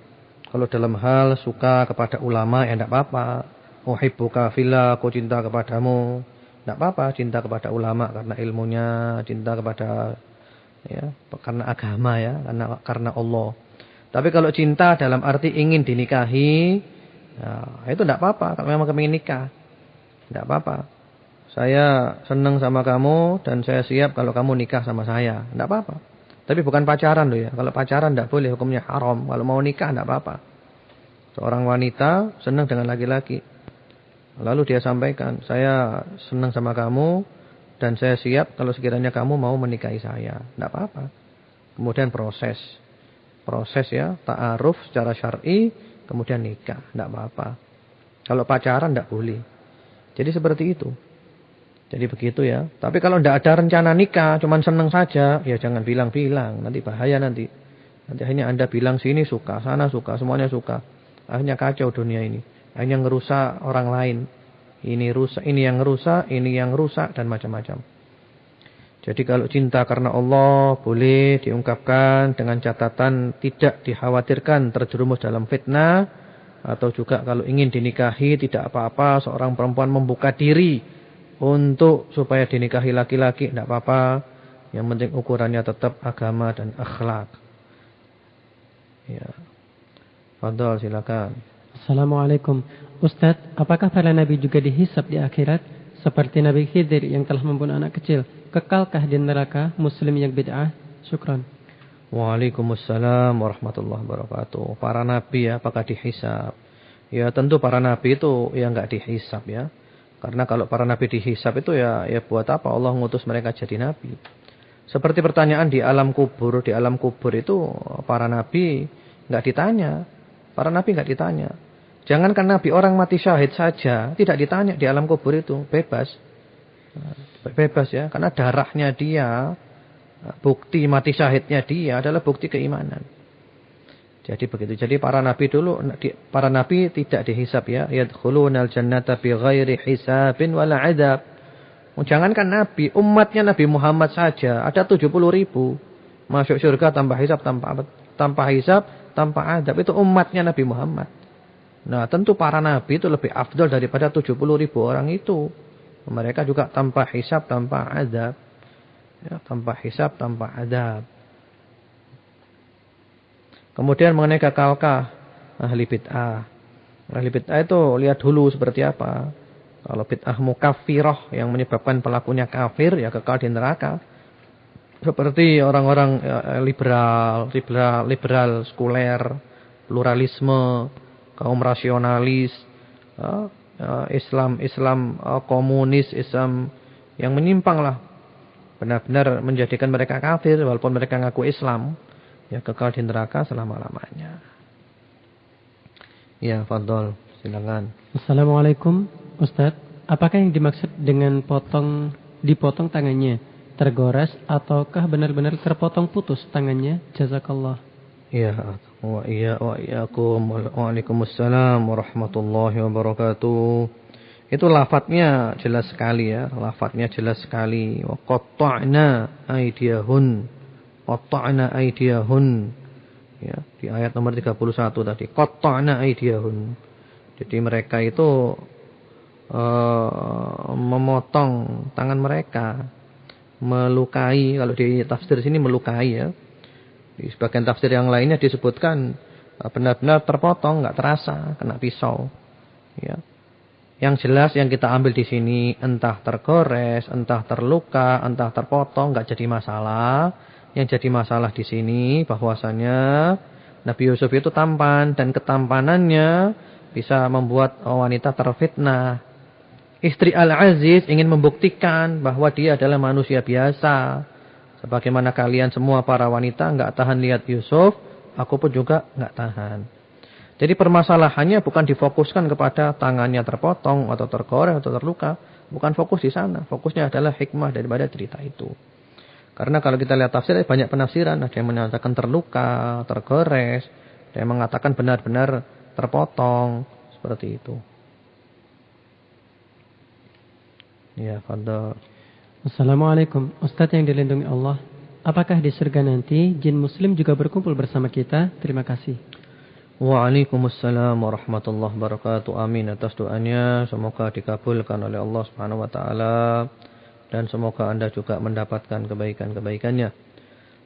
Speaker 1: Kalau dalam hal suka kepada ulama ya enggak apa-apa. Uhibbuka fillah, aku cinta kepadamu. Enggak apa-apa cinta kepada ulama karena ilmunya, cinta kepada ya, karena agama ya, karena Allah. Tapi kalau cinta dalam arti ingin dinikahi, ya, itu enggak apa-apa. Kalau memang kepingin nikah, enggak apa-apa. Saya senang sama kamu dan saya siap kalau kamu nikah sama saya, enggak apa-apa. Tapi bukan pacaran loh ya. Kalau pacaran enggak boleh, hukumnya haram. Kalau mau nikah enggak apa-apa. Seorang wanita senang dengan laki-laki, lalu dia sampaikan, saya senang sama kamu dan saya siap kalau sekiranya kamu mau menikahi saya. Tidak apa-apa. Kemudian proses ya, ta'aruf secara syar'i, kemudian nikah. Tidak apa-apa. Kalau pacaran tidak boleh. Jadi seperti itu. Jadi begitu ya. Tapi kalau tidak ada rencana nikah, cuman senang saja, ya jangan bilang-bilang. Nanti bahaya nanti. Nanti akhirnya Anda bilang sini suka, sana suka, semuanya suka. Akhirnya kacau dunia ini. Akhirnya ngerusak orang lain. Ini rusak, ini yang rusak dan macam-macam. Jadi kalau cinta karena Allah boleh diungkapkan dengan catatan tidak dikhawatirkan terjerumus dalam fitnah, atau juga kalau ingin dinikahi tidak apa-apa seorang perempuan membuka diri untuk supaya dinikahi laki-laki, tidak apa-apa. Yang penting ukurannya tetap agama dan akhlak. Ya. Fadhal silakan.
Speaker 2: Assalamualaikum. Ustadz, apakah para nabi juga dihisab di akhirat? Seperti Nabi Khidir yang telah membunuh anak kecil. Kekalkah di neraka muslim yang bid'ah? Syukran.
Speaker 1: Waalaikumsalam warahmatullahi wabarakatuh. Para nabi ya, apakah dihisab? Ya tentu para nabi itu ya enggak dihisab ya. Karena kalau para nabi dihisab itu ya buat apa Allah ngutus mereka jadi nabi? Seperti pertanyaan di alam kubur. Di alam kubur itu para nabi enggak ditanya. Para nabi enggak ditanya. Jangankan nabi, orang mati syahid saja tidak ditanya di alam kubur itu, bebas. Bebas ya, karena darahnya dia, bukti mati syahidnya dia adalah bukti keimanan. Jadi begitu. Jadi para nabi dulu, para nabi tidak dihisab ya. Yadkhulunal jannata bighairi hisabin wala adab. Jangankan nabi, umatnya Nabi Muhammad saja ada 70.000 masuk surga tanpa hisab, tanpa adab. Itu umatnya Nabi Muhammad. Nah, tentu para nabi itu lebih afdal daripada 70.000 orang itu. Mereka juga tanpa hisab, tanpa adab. Ya, tanpa hisab, tanpa adab. Kemudian mengenai kekalkah ahli bid'ah. Ahli bid'ah itu lihat dulu seperti apa. Kalau bid'ah mukaffirah yang menyebabkan pelakunya kafir, ya kekal di neraka. Seperti orang-orang liberal, sekuler, pluralisme, kaum rasionalis, Islam komunis, Islam yang menyimpang lah. Benar-benar menjadikan mereka kafir walaupun mereka ngaku Islam. Ya kekal di neraka selama-lamanya. Ya, fadhol, silakan.
Speaker 2: Assalamualaikum, Ustadz. Apakah yang dimaksud dengan dipotong tangannya? Tergores ataukah benar-benar terpotong putus tangannya? Jazakallah.
Speaker 1: Ya, wa iyyakum. Waalaikumsalam warahmatullahi wabarakatuh. Itu lafadznya jelas sekali ya. Lafadznya jelas sekali. Wa qatta'na aydiyahun. Qatta'na aydiyahun. Ya, di ayat nomor 31 tadi. Qatta'na aydiyahun. Jadi mereka itu memotong tangan mereka. Melukai, kalau di tafsir sini melukai ya. Di sebagian tafsir yang lainnya disebutkan benar-benar terpotong, enggak terasa, kena pisau. Ya. Yang jelas yang kita ambil di sini entah tergores, entah terluka, entah terpotong, enggak jadi masalah. Yang jadi masalah di sini bahwasanya Nabi Yusuf itu tampan dan ketampanannya bisa membuat wanita terfitnah. Istri Al-Aziz ingin membuktikan bahwa dia adalah manusia biasa. Sebagaimana kalian semua para wanita enggak tahan lihat Yusuf, aku pun juga enggak tahan. Jadi permasalahannya bukan difokuskan kepada tangannya terpotong atau tergores atau terluka. Bukan fokus di sana. Fokusnya adalah hikmah daripada cerita itu. Karena kalau kita lihat tafsir, banyak penafsiran. Ada yang mengatakan terluka, tergores. Ada yang mengatakan benar-benar terpotong. Seperti itu. Ya, fadhal.
Speaker 2: Assalamualaikum. Ustadz yang dilindungi Allah. Apakah di surga nanti jin muslim juga berkumpul bersama kita? Terima kasih.
Speaker 1: Waalaikumsalam warahmatullahi wabarakatuh. Amin atas doanya. Semoga dikabulkan oleh Allah Subhanahu wa taala dan semoga Anda juga mendapatkan kebaikan-kebaikannya.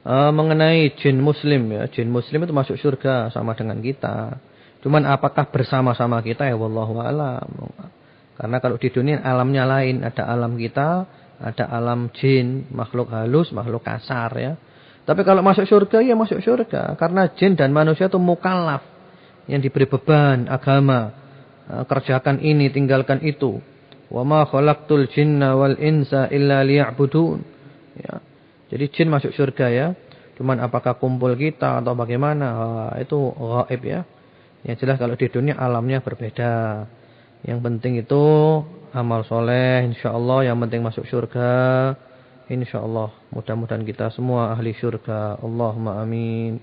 Speaker 1: Mengenai jin muslim ya, jin muslim itu masuk surga sama dengan kita. Cuman apakah bersama-sama kita ya wallahu a'lam. Karena kalau di dunia alamnya lain, ada alam kita, ada alam jin, makhluk halus, makhluk kasar ya. Tapi kalau masuk surga ya masuk surga karena jin dan manusia itu mukallaf. Yang diberi beban agama, kerjakan ini, tinggalkan itu. Wa ma khalaqtul jinna wal insa illa liya'budun. Ya. Jadi jin masuk surga ya. Cuman apakah kumpul kita atau bagaimana? Itu gaib ya. Yang jelas kalau di dunia alamnya berbeda. Yang penting itu amal soleh, insyaallah. Yang penting masuk surga, insyaallah. Mudah-mudahan kita semua ahli surga. Allahumma amin.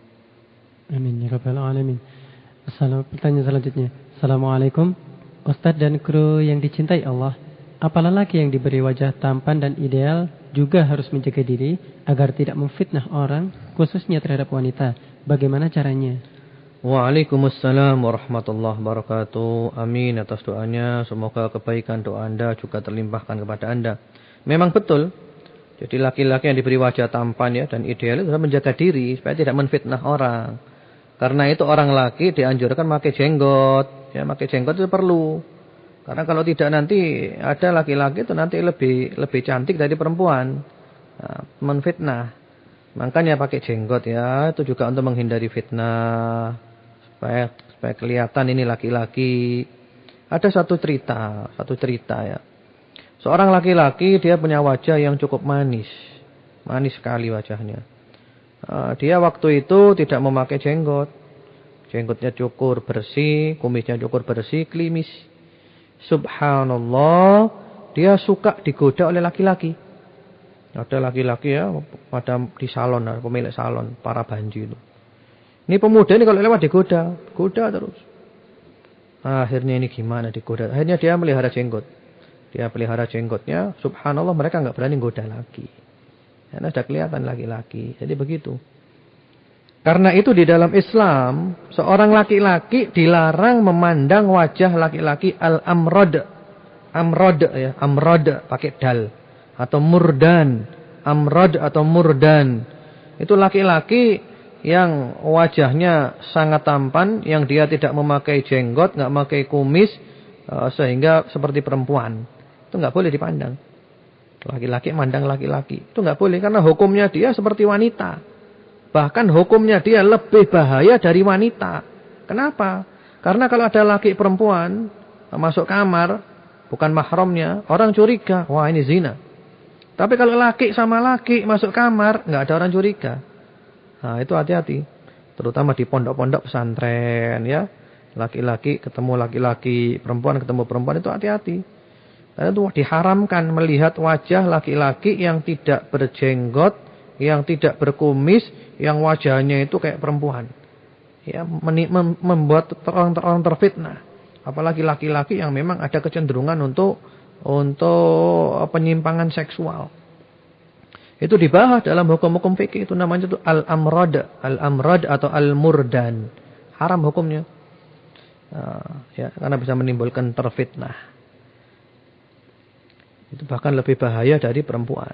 Speaker 2: Amin ya rabbal alamin. Pertanyaan selanjutnya. Assalamualaikum. Ustadz dan kru yang dicintai Allah, apa lelaki yang diberi wajah tampan dan ideal juga harus menjaga diri agar tidak memfitnah orang, khususnya terhadap wanita? Bagaimana caranya?
Speaker 1: Waalaikumsalam warahmatullahi wabarakatuh. Amin atas doanya. Semoga kebaikan doa Anda juga terlimpahkan kepada Anda. Memang betul. Jadi laki-laki yang diberi wajah tampan ya dan ideal itu harus menjaga diri supaya tidak menfitnah orang. Karena itu orang laki dianjurkan pakai jenggot. Ya, pakai jenggot itu perlu. Karena kalau tidak nanti ada laki-laki itu nanti lebih cantik dari perempuan. Nah, menfitnah. Makanya pakai jenggot ya. Itu juga untuk menghindari fitnah. Supaya kelihatan ini laki-laki. Ada satu cerita ya. Seorang laki-laki dia punya wajah yang cukup manis. Manis sekali wajahnya. Dia waktu itu tidak memakai jenggot. Jenggotnya cukur bersih, kumisnya cukur bersih, klimis. Subhanallah, dia suka digoda oleh laki-laki. Ada laki-laki ya, pada di salon, pemilik salon, para banji itu. Ini pemuda ini kalau lewat digoda terus. Akhirnya ini gimana digoda? Akhirnya dia melihara jenggot. Dia pelihara jenggotnya, subhanallah mereka enggak berani goda lagi. Karena sudah kelihatan laki-laki. Jadi begitu. Karena itu di dalam Islam, seorang laki-laki dilarang memandang wajah laki-laki al-amrad. Amrad ya, amrad pakai dal. Atau murdan. Amrad atau murdan. Itu laki-laki yang wajahnya sangat tampan, yang dia tidak memakai jenggot, enggak memakai kumis, sehingga seperti perempuan. Itu enggak boleh dipandang. Laki-laki mandang laki-laki. Itu enggak boleh karena hukumnya dia seperti wanita. Bahkan hukumnya dia lebih bahaya dari wanita. Kenapa? Karena kalau ada laki perempuan masuk kamar bukan mahramnya, orang curiga, wah ini zina. Tapi kalau laki sama laki masuk kamar, enggak ada orang curiga. Nah, itu hati-hati. Terutama di pondok-pondok pesantren ya. Laki-laki ketemu laki-laki, perempuan ketemu perempuan itu hati-hati. Karena itu diharamkan melihat wajah laki-laki yang tidak berjenggot, yang tidak berkumis, yang wajahnya itu kayak perempuan. Ya, membuat orang terfitnah. Apalagi laki-laki yang memang ada kecenderungan untuk penyimpangan seksual. Itu dibahas dalam hukum-hukum fikih, itu namanya itu al-amrad atau al-murdan. Haram hukumnya. Ya, karena bisa menimbulkan terfitnah. Itu bahkan lebih bahaya dari perempuan.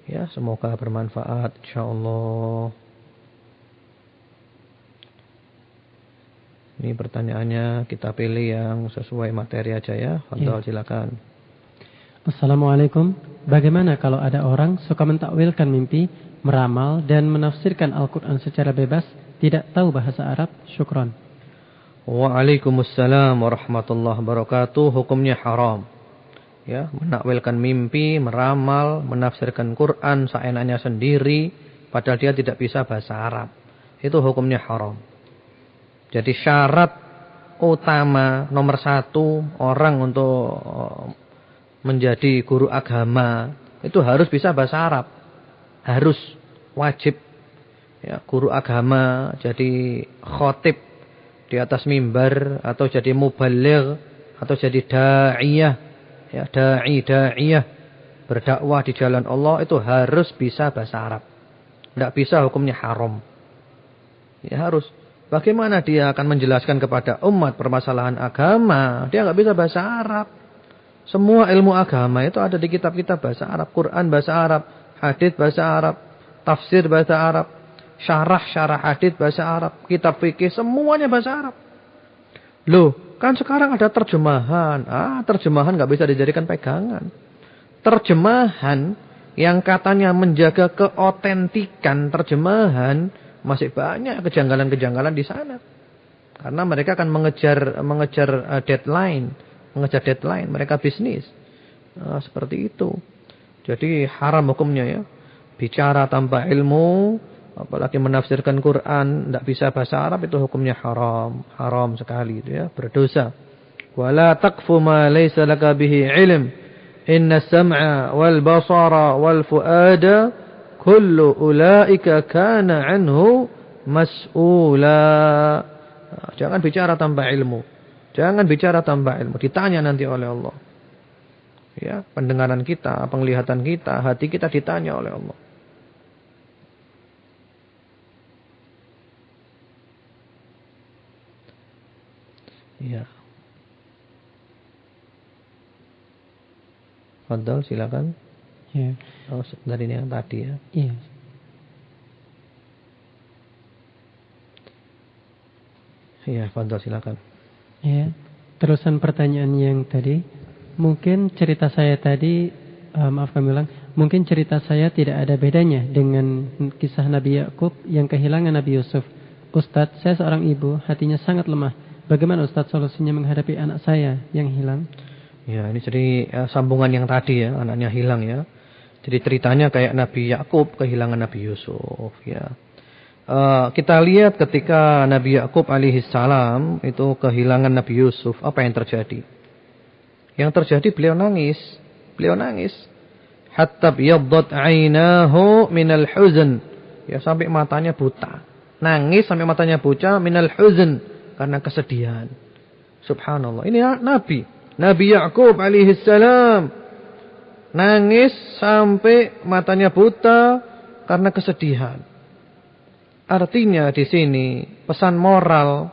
Speaker 1: Ya, semoga bermanfaat insyaallah. Ini pertanyaannya kita pilih yang sesuai materi aja ya. Fadhal, silakan.
Speaker 2: Assalamualaikum. Bagaimana kalau ada orang suka mentakwilkan mimpi, meramal dan menafsirkan Al-Quran secara bebas, tidak tahu bahasa Arab? Syukran.
Speaker 1: Waalaikumsalam warahmatullahi wabarakatuh. Hukumnya haram. Ya, menakwilkan mimpi, meramal, menafsirkan Quran seenaknya sendiri, padahal dia tidak bisa bahasa Arab. Itu hukumnya haram. Jadi syarat utama nomor 1 orang untuk menjadi guru agama itu harus bisa bahasa Arab. Harus, wajib. Ya, guru agama, jadi khotib di atas mimbar, atau jadi mubaligh, atau jadi da'iyah, ya, da'iyah, berdakwah di jalan Allah, itu harus bisa bahasa Arab. Tidak bisa, hukumnya haram. Ya, harus. Bagaimana dia akan menjelaskan kepada umat permasalahan agama? Dia nggak bisa bahasa Arab. Semua ilmu agama itu ada di kitab-kitab bahasa Arab. Quran bahasa Arab, hadits bahasa Arab, tafsir bahasa Arab, syarah hadits bahasa Arab, kitab fikih semuanya bahasa Arab. Loh, kan sekarang ada terjemahan. Terjemahan nggak bisa dijadikan pegangan. Terjemahan yang katanya menjaga keotentikan terjemahan, masih banyak kejanggalan-kejanggalan di sana. Karena mereka akan mengejar deadline, mereka bisnis. Seperti itu. Jadi haram hukumnya ya. Bicara tanpa ilmu, apalagi menafsirkan Quran tidak bisa bahasa Arab, itu hukumnya haram, haram sekali itu ya, berdosa. Wala taqfu ma laysa laka bihi ilm. Inna as-sam'a wal basara wal fuada kullu ulaika kana anhu mas'ula. Jangan bicara tanpa ilmu. Jangan bicara tanpa ilmu. Ditanya nanti oleh Allah. Ya, pendengaran kita, penglihatan kita, hati kita ditanya oleh Allah. Ya. Fadhal, silakan.
Speaker 2: Ya.
Speaker 1: Oh, dari ini yang tadi ya.
Speaker 2: Iya.
Speaker 1: Iya, fadhal, silakan.
Speaker 2: Ya. Terusan pertanyaan yang tadi, mungkin cerita saya tadi, maaf kami ulang, mungkin cerita saya tidak ada bedanya dengan kisah Nabi Yakub yang kehilangan Nabi Yusuf. Ustadz, saya seorang ibu, hatinya sangat lemah. Bagaimana Ustadz solusinya menghadapi anak saya yang hilang?
Speaker 1: Ya, ini jadi sambungan yang tadi ya, anaknya hilang ya. Jadi ceritanya kayak Nabi Yakub kehilangan Nabi Yusuf ya. Kita lihat ketika Nabi Yakub alaihissalam itu kehilangan Nabi Yusuf, apa yang terjadi? Yang terjadi beliau nangis. Beliau nangis. Hatta biyaddat 'ainahu minal huzn. Ya, sampai matanya buta. Nangis sampai matanya buta minal huzn, karena kesedihan. Subhanallah. Ini Nabi Yakub alaihissalam nangis sampai matanya buta karena kesedihan. Artinya di sini pesan moral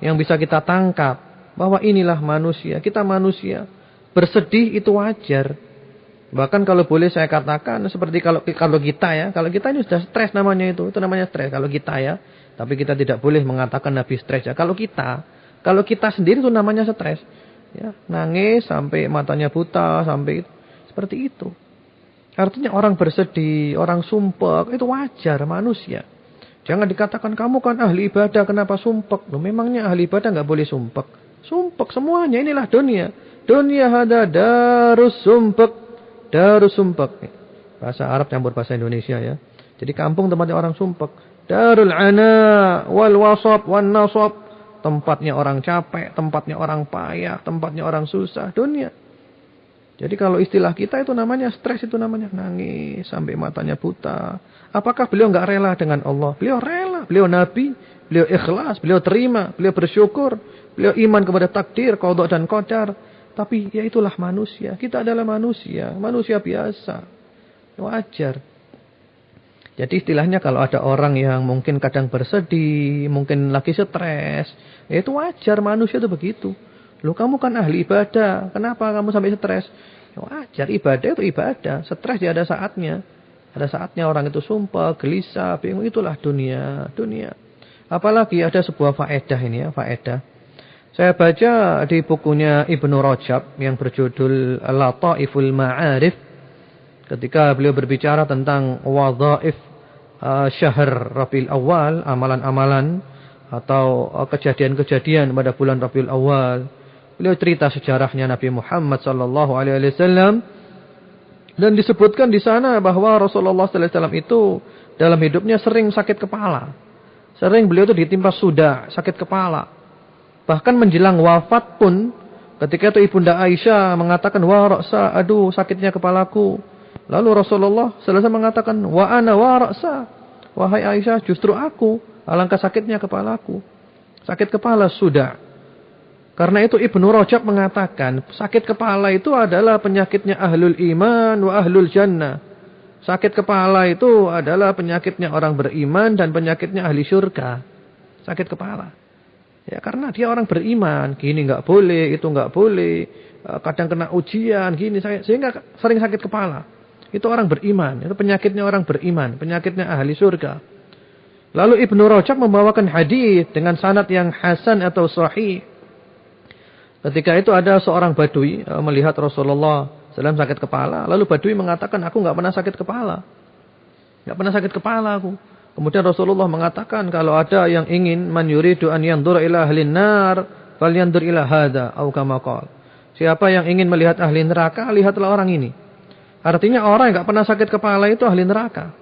Speaker 1: yang bisa kita tangkap bahwa inilah manusia, kita manusia, bersedih itu wajar. Bahkan kalau boleh saya katakan seperti kalau kita ya, kalau kita ini sudah stres namanya itu namanya stres kalau kita ya. Tapi kita tidak boleh mengatakan Nabi stres ya. Kalau kita sendiri itu namanya stres. Ya, nangis sampai matanya buta, sampai seperti itu. Artinya orang bersedih, orang sumpek, itu wajar, manusia. Jangan dikatakan kamu kan ahli ibadah, kenapa sumpek? Loh, memangnya ahli ibadah nggak boleh sumpek? Sumpek semuanya, inilah dunia. Dunia hada darus sumpek. Darus sumpek. Bahasa Arab campur bahasa Indonesia ya. Jadi kampung tempatnya orang sumpek. Darul ana wal wasab wan nasab. Tempatnya orang capek, tempatnya orang payah, tempatnya orang susah, dunia. Jadi kalau istilah kita itu namanya stres, itu namanya nangis sampai matanya buta. Apakah beliau enggak rela dengan Allah? Beliau rela, beliau nabi, beliau ikhlas, beliau terima, beliau bersyukur, beliau iman kepada takdir, qada dan qadar. Tapi ya itulah manusia, kita adalah manusia, manusia biasa. Wajar. Jadi istilahnya kalau ada orang yang mungkin kadang bersedih, mungkin lagi stres, ya itu wajar, manusia itu begitu. Loh, kamu kan ahli ibadah, kenapa kamu sampai stres? Ya wajar, ibadah itu ibadah, stres ya ada saatnya. Ada saatnya orang itu sumpah, gelisah, bingung, itulah dunia. Apalagi ada sebuah faedah ini ya, faedah. Saya baca di bukunya Ibnu Rajab yang berjudul Lataiful Ma'arif. Ketika beliau berbicara tentang wadhaif syahr Rabiul Awal, amalan-amalan atau kejadian-kejadian pada bulan Rabiul Awal. Beliau cerita sejarahnya Nabi Muhammad sallallahu alaihi wasallam dan disebutkan di sana bahwa Rasulullah sallallahu alaihi wasallam itu dalam hidupnya sering sakit kepala. Sering beliau itu ditimpa sudah, sakit kepala. Bahkan menjelang wafat pun ketika itu Ibunda Aisyah mengatakan, "Wa ra'sa, aduh sakitnya kepalaku." Lalu Rasulullah sallallahu alaihi wasallam mengatakan, "Wa ana wa ra'sa." Wahai Aisyah, justru aku, alangkah sakitnya kepalaku. Sakit kepala sudah. Karena itu Ibnu Rajab mengatakan, sakit kepala itu adalah penyakitnya ahlul iman wa ahlul jannah. Sakit kepala itu adalah penyakitnya orang beriman dan penyakitnya ahli syurga. Sakit kepala. Ya karena dia orang beriman, gini enggak boleh, itu enggak boleh. Kadang kena ujian, gini sehingga sering sakit kepala. Itu orang beriman, itu penyakitnya orang beriman, penyakitnya ahli surga. Lalu Ibnu Rajab membawakan hadis dengan sanad yang hasan atau sahih. Ketika itu ada seorang badui melihat Rasulullah SAW sakit kepala. Lalu badui mengatakan, aku enggak pernah sakit kepala. Enggak pernah sakit kepala aku. Kemudian Rasulullah mengatakan, kalau ada yang ingin man yuridu an yanzura ila ahlin nar, falyanzur ila hadza au kama qala. Siapa yang ingin melihat ahli neraka, lihatlah orang ini. Artinya orang yang enggak pernah sakit kepala itu ahli neraka.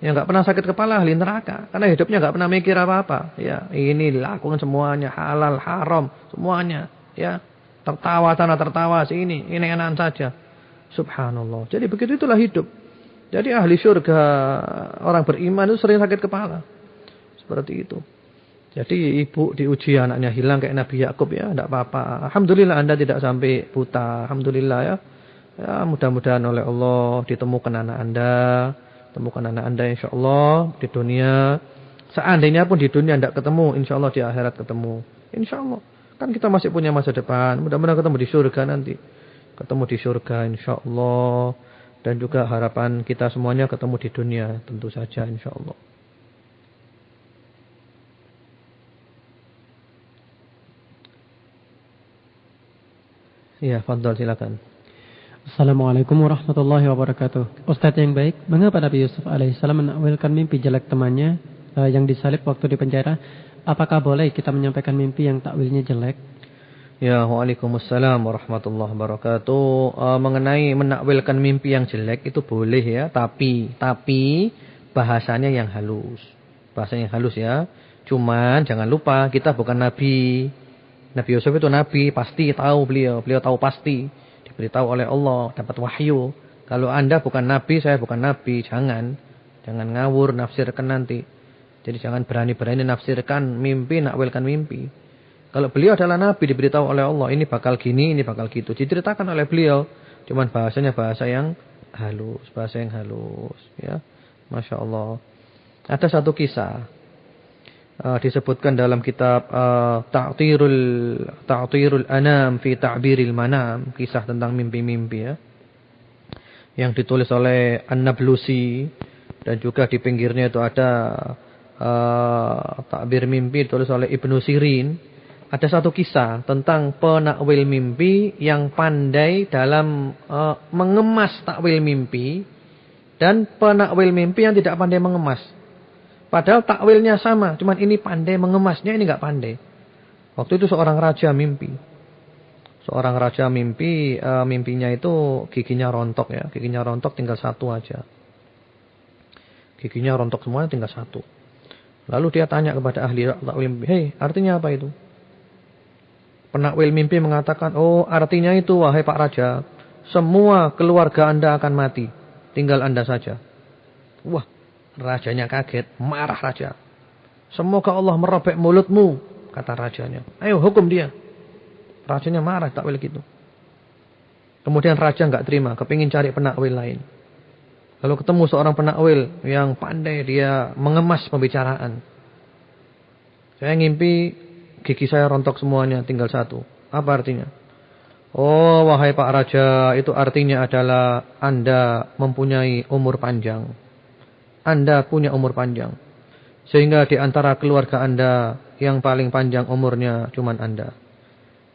Speaker 1: Yang enggak pernah sakit kepala ahli neraka. Karena hidupnya enggak pernah mikir apa-apa. Ya, ini dilakukan semuanya. Halal, haram. Semuanya. Ya, tertawa sana, tertawa sini. Ini enak saja. Subhanallah. Jadi begitu itulah hidup. Jadi ahli surga, orang beriman itu sering sakit kepala. Seperti itu. Jadi ibu diuji anaknya hilang kayak Nabi Yakub ya. Tidak apa-apa. Alhamdulillah Anda tidak sampai buta. Alhamdulillah ya. Ya, mudah-mudahan oleh Allah ditemukan anak Anda, temukan anak Anda insyaallah di dunia. Seandainya pun di dunia tidak ketemu, insyaallah di akhirat ketemu. Insyaallah. Kan kita masih punya masa depan. Mudah-mudahan ketemu di surga nanti. Ketemu di surga insyaallah. Dan juga harapan kita semuanya ketemu di dunia tentu saja insyaallah. Ya, fadhal silakan.
Speaker 2: Assalamualaikum warahmatullahi wabarakatuh. Ustadz yang baik, mengapa Nabi Yusuf alaihissalam menakwilkan mimpi jelek temannya yang disalib waktu di penjara? Apakah boleh kita menyampaikan mimpi yang takwilnya jelek?
Speaker 1: Ya, waalaikumsalam warahmatullahi wabarakatuh. Mengenai menakwilkan mimpi yang jelek itu boleh ya, tapi bahasanya yang halus. Bahasanya yang halus ya. Cuman jangan lupa kita bukan nabi. Nabi Yusuf itu nabi, pasti tahu beliau tahu pasti. Diberitahu oleh Allah, dapat wahyu. Kalau Anda bukan nabi, saya bukan nabi, jangan ngawur nafsirkan nanti. Jadi jangan berani-berani nafsirkan mimpi, nakwilkan mimpi. Kalau beliau adalah nabi diberitahu oleh Allah, ini bakal gini, ini bakal gitu. Diceritakan oleh beliau, cuman bahasanya bahasa yang halus, ya. Masya Allah. Ada satu kisah disebutkan dalam kitab Ta'tirul Anam fi Ta'biril Manam, kisah tentang mimpi-mimpi ya. Yang ditulis oleh An-Nablusi dan juga di pinggirnya itu ada Ta'bir Mimpi ditulis oleh Ibnu Sirin. Ada satu kisah tentang penakwil mimpi yang pandai dalam mengemas takwil mimpi dan penakwil mimpi yang tidak pandai mengemas. Padahal takwilnya sama, cuman ini pandai mengemasnya, ini enggak pandai. Waktu itu seorang raja mimpi. Mimpinya itu giginya rontok ya. Giginya rontok tinggal satu aja. Giginya rontok semuanya tinggal satu. Lalu dia tanya kepada ahli takwil mimpi, "Hei, artinya apa itu?" Penakwil mimpi mengatakan, "Oh, artinya itu wahai Pak Raja, semua keluarga Anda akan mati, tinggal Anda saja." Wah, rajanya kaget, marah raja. "Semoga Allah merobek mulutmu," kata rajanya. "Ayo hukum dia." Rajanya marah takwil gitu. Kemudian raja enggak terima, kepingin cari penakwil lain. Lalu ketemu seorang penakwil yang pandai, dia mengemas pembicaraan. "Saya ngimpi gigi saya rontok semuanya, tinggal satu. Apa artinya?" "Oh, wahai Pak Raja, itu artinya adalah Anda mempunyai umur panjang. Anda punya umur panjang. Sehingga di antara keluarga Anda yang paling panjang umurnya cuman Anda.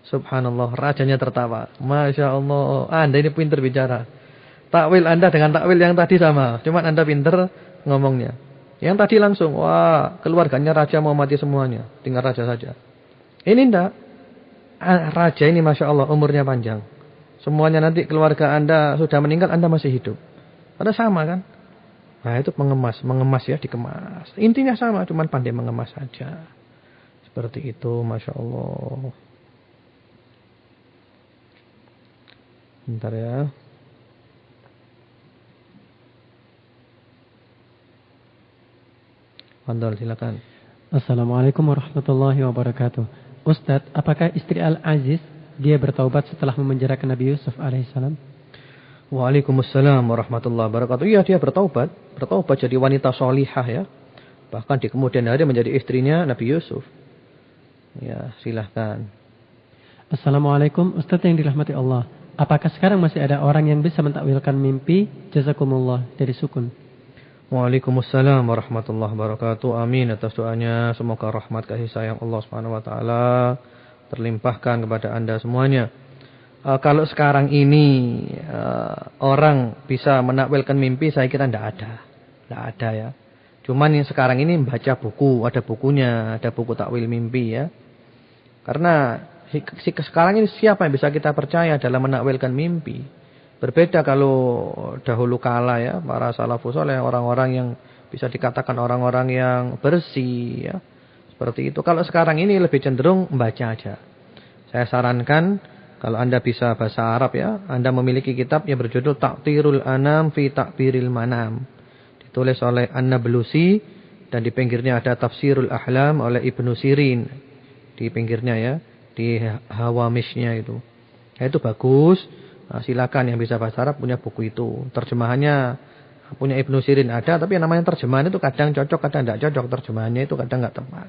Speaker 1: Subhanallah, rajanya tertawa. Masya Allah, Anda ini pintar bicara. Takwil Anda dengan takwil yang tadi sama, cuman Anda pintar ngomongnya. Yang tadi langsung, wah, keluarganya raja mau mati semuanya, tinggal raja saja. Ini enggak. Raja ini Masya Allah umurnya panjang. Semuanya nanti keluarga Anda sudah meninggal, Anda masih hidup. Ada sama kan? Nah itu mengemas ya, dikemas. Intinya sama, cuman pandai mengemas saja. Seperti itu, Masya Allah. Bentar ya. Fadhal, silakan.
Speaker 2: Assalamualaikum warahmatullahi wabarakatuh. Ustadz, apakah istri Al-Aziz dia bertaubat setelah memenjarakan Nabi Yusuf alaihissalam?
Speaker 1: Waalaikumsalam warahmatullahi wabarakatuh. Iya, dia bertaubat jadi wanita solihah ya. Bahkan di kemudian hari menjadi istrinya Nabi Yusuf. Ya, silahkan.
Speaker 2: Assalamualaikum, Ustadz yang dirahmati Allah. Apakah sekarang masih ada orang yang bisa mentakwilkan mimpi? Jazakumullah, dari Sukun.
Speaker 1: Waalaikumsalam warahmatullahi wabarakatuh. Amin atas doanya. Semoga rahmat kasih sayang Allah Subhanahu wa taala terlimpahkan kepada Anda semuanya. Kalau sekarang ini orang bisa menakwilkan mimpi, saya kira tidak ada ya. Cuman yang sekarang ini membaca buku, ada bukunya, ada buku takwil mimpi ya. Karena sekarang ini siapa yang bisa kita percaya dalam menakwilkan mimpi? Berbeda kalau dahulu kala ya, para salafus saleh, orang-orang yang bisa dikatakan orang-orang yang bersih ya. Seperti itu. Kalau sekarang ini lebih cenderung membaca aja. Saya sarankan kalau Anda bisa bahasa Arab ya, Anda memiliki kitab yang berjudul Ta'tirul Anam fi Ta'biril Manam. Ditulis oleh An-Nablusi dan di pinggirnya ada Tafsirul Ahlam oleh Ibnu Sirin. Di pinggirnya ya, di hawamishnya itu. Nah, itu bagus. Nah, silakan yang bisa bahasa Arab punya buku itu. Terjemahannya punya Ibnu Sirin ada, tapi yang namanya terjemahan itu kadang cocok, kadang tidak cocok. Terjemahannya itu kadang nggak tepat.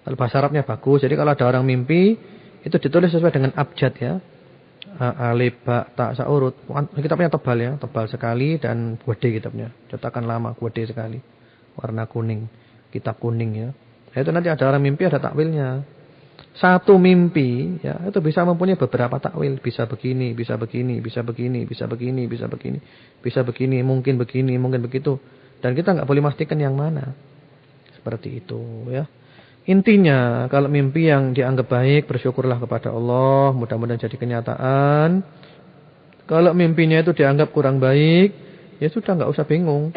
Speaker 1: Kalau bahasa Arabnya bagus, jadi kalau ada orang mimpi itu ditulis sesuai dengan abjad ya. Alif, ba, ta, sa, urut. Kitabnya tebal ya, tebal sekali dan gede kitabnya. Cetakan lama, gede sekali. Warna kuning, kitab kuning ya. Nah, itu nanti ada orang mimpi ada takwilnya. Satu mimpi ya itu bisa mempunyai beberapa takwil, bisa begini, bisa begini, bisa begini, bisa begini, bisa begini, bisa begini, mungkin begitu. Dan kita nggak boleh memastikan yang mana. Seperti itu ya. Intinya kalau mimpi yang dianggap baik, bersyukurlah kepada Allah, mudah-mudahan jadi kenyataan. Kalau mimpinya itu dianggap kurang baik, ya sudah nggak usah bingung.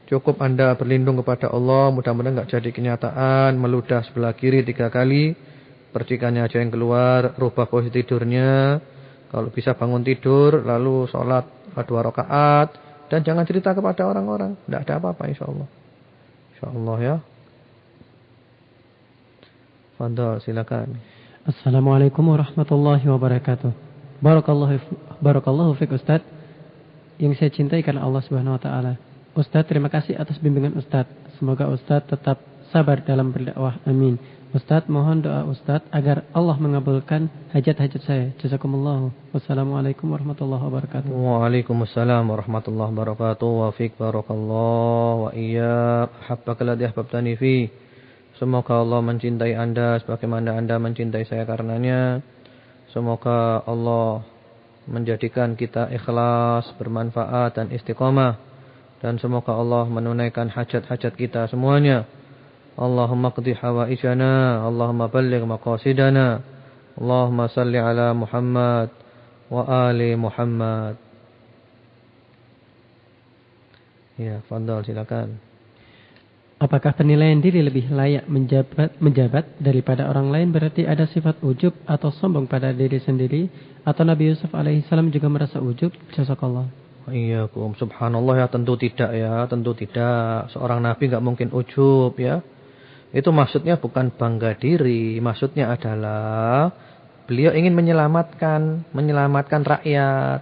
Speaker 1: Cukup Anda berlindung kepada Allah, mudah-mudahan nggak jadi kenyataan, meludah sebelah kiri 3 kali. Percikannya aja yang keluar, rubah posisi tidurnya. Kalau bisa bangun tidur, lalu sholat 2 rakaat. Dan jangan cerita kepada orang-orang. Tidak ada apa-apa insyaAllah. InsyaAllah ya. Fadhal, silakan.
Speaker 2: Assalamualaikum warahmatullahi wabarakatuh. Barakallahu fiik Ustaz. Yang saya cintai karena Allah Subhanahu wa taala. Ustaz, terima kasih atas bimbingan Ustaz. Semoga Ustaz tetap sabar dalam berdakwah. Amin. Ustaz, mohon doa Ustaz agar Allah mengabulkan hajat-hajat saya. Jazakumullah. Wassalamualaikum warahmatullahi wabarakatuh.
Speaker 1: Waalaikumsalam warahmatullahi wabarakatuh. Wa fiik barakallah wa iyyak. Habbaka alladhi ahbabtani fi. Semoga Allah mencintai Anda sebagaimana Anda mencintai saya karenanya. Semoga Allah menjadikan kita ikhlas, bermanfaat dan istiqamah. Dan semoga Allah menunaikan hajat-hajat kita semuanya. Allahumma qdi hawaijana, Allahumma balligh maqasidana, Allahumma salli ala Muhammad wa ali Muhammad. Ya, fadhal silakan.
Speaker 2: Apakah penilaian diri lebih layak menjabat daripada orang lain, berarti ada sifat ujub atau sombong pada diri sendiri? Atau Nabi Yusuf alaihissalam juga merasa ujub? Jazakallah.
Speaker 1: Iyyakum, subhanallah ya, tentu tidak ya, tentu tidak. Seorang nabi enggak mungkin ujub ya. Itu maksudnya bukan bangga diri, maksudnya adalah beliau ingin menyelamatkan rakyat.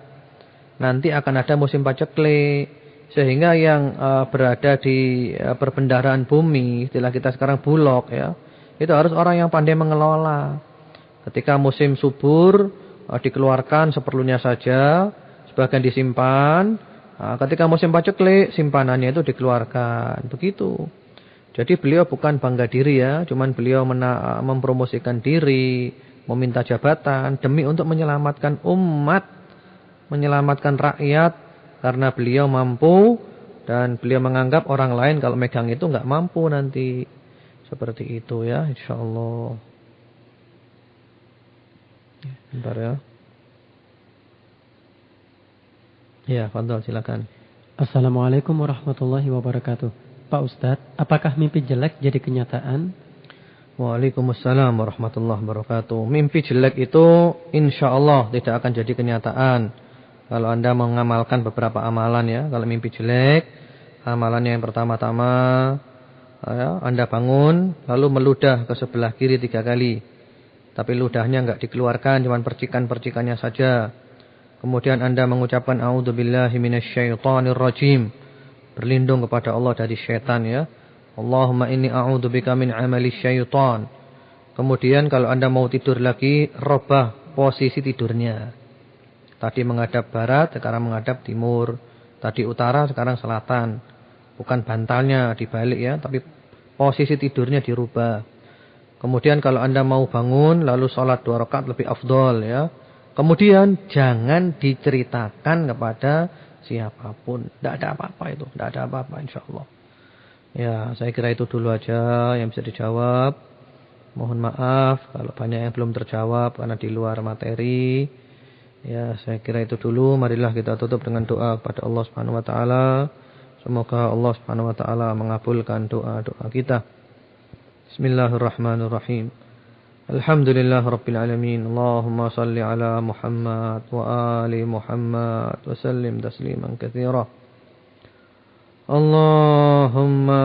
Speaker 1: Nanti akan ada musim paceklik, sehingga yang berada di perbendaharaan bumi, istilah kita sekarang bulog ya, itu harus orang yang pandai mengelola. Ketika musim subur dikeluarkan seperlunya saja, sebagian disimpan. Ketika musim paceklik, simpanannya itu dikeluarkan, begitu. Jadi beliau bukan bangga diri ya, cuman beliau mempromosikan diri, meminta jabatan demi untuk menyelamatkan umat, menyelamatkan rakyat karena beliau mampu dan beliau menganggap orang lain kalau megang itu enggak mampu nanti. Seperti itu ya, insyaallah. Bentar ya. Ya, fadhal silakan.
Speaker 2: Assalamualaikum warahmatullahi wabarakatuh. Pak Ustadz, apakah mimpi jelek jadi kenyataan?
Speaker 1: Waalaikumsalam warahmatullahi wabarakatuh. Mimpi jelek itu insyaallah tidak akan jadi kenyataan. Kalau Anda mengamalkan beberapa amalan ya. Kalau mimpi jelek, amalannya yang pertama-tama ya, Anda bangun lalu meludah ke sebelah kiri 3 kali. Tapi ludahnya enggak dikeluarkan, cuma percikan-percikannya saja. Kemudian Anda mengucapkan a'udzubillahi minasyaitonirrajim. Berlindung kepada Allah dari syaitan ya. Allahumma inni a'udzubika min amali syaitan. Kemudian kalau Anda mau tidur lagi, robah posisi tidurnya. Tadi menghadap barat, sekarang menghadap timur. Tadi utara, sekarang selatan. Bukan bantalnya dibalik ya, tapi posisi tidurnya dirubah. Kemudian kalau Anda mau bangun lalu sholat 2 rakaat lebih afdol ya. Kemudian jangan diceritakan kepada siapapun. Tidak ada apa-apa itu. Tidak ada apa-apa insyaallah. Ya, saya kira itu dulu aja yang bisa dijawab. Mohon maaf kalau banyak yang belum terjawab karena di luar materi. Ya, saya kira itu dulu. Marilah kita tutup dengan doa kepada Allah Subhanahu wa taala. Semoga Allah Subhanahu wa taala mengabulkan doa-doa kita. Bismillahirrahmanirrahim. Alhamdulillah Rabbil Alamin. Allahumma salli ala Muhammad wa ali Muhammad wa sallim tasliman katsira. Allahumma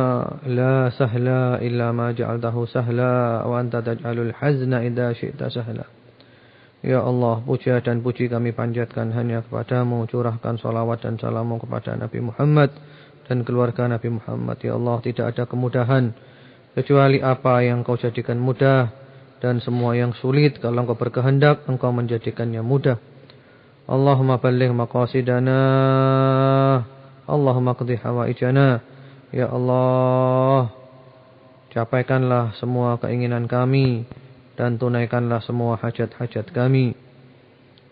Speaker 1: la sahla illa ma ja'altahu sahla wa anta taj'alul hazna idza syi'ta sahla. Ya Allah, puja dan puji kami panjatkan hanya kepadamu. Curahkan salawat dan salammu kepada Nabi Muhammad dan keluarga Nabi Muhammad. Ya Allah, tidak ada kemudahan kecuali apa yang Kau jadikan mudah. Dan semua yang sulit kalau Engkau berkehendak Engkau menjadikannya mudah. Allahumma balligh maqasidana, Allahumma qdi hawaijana. Ya Allah, capaikanlah semua keinginan kami dan tunaikanlah semua hajat-hajat kami.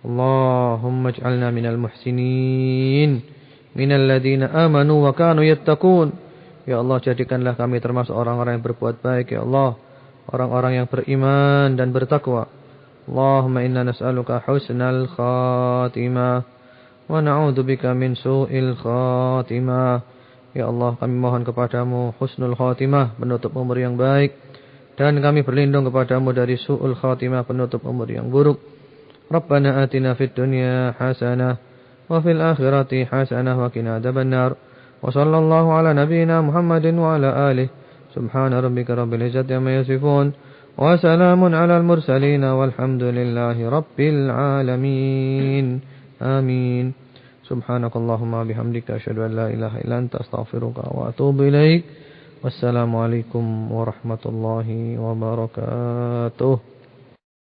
Speaker 1: Allahumma ij'alna minal muhsinin, minal ladzina amanu wa kanu yattaqun. Ya Allah, jadikanlah kami termasuk orang-orang yang berbuat baik ya Allah, orang-orang yang beriman dan bertakwa. Allahumma inna nas'aluka husnal khatimah wa na'udzubika min su'il khatimah. Ya Allah, kami mohon kepadamu husnul khatimah, penutup umur yang baik, dan kami berlindung kepadamu dari su'ul khatimah, penutup umur yang buruk. Rabbana atina fid dunya hasanah wa fil akhirati hasanah wa qina adzabannar. Wa sallallahu ala nabiyyina Muhammadin wa ala alihi. سبحان ربك رب العزة عما يصفون وسلام على المرسلين والحمد لله رب العالمين آمين سبحانك اللهم وبحمدك أشهد أن لا إله إلا أنت أستغفرك وأتوب إليك والسلام عليكم ورحمة الله وبركاته.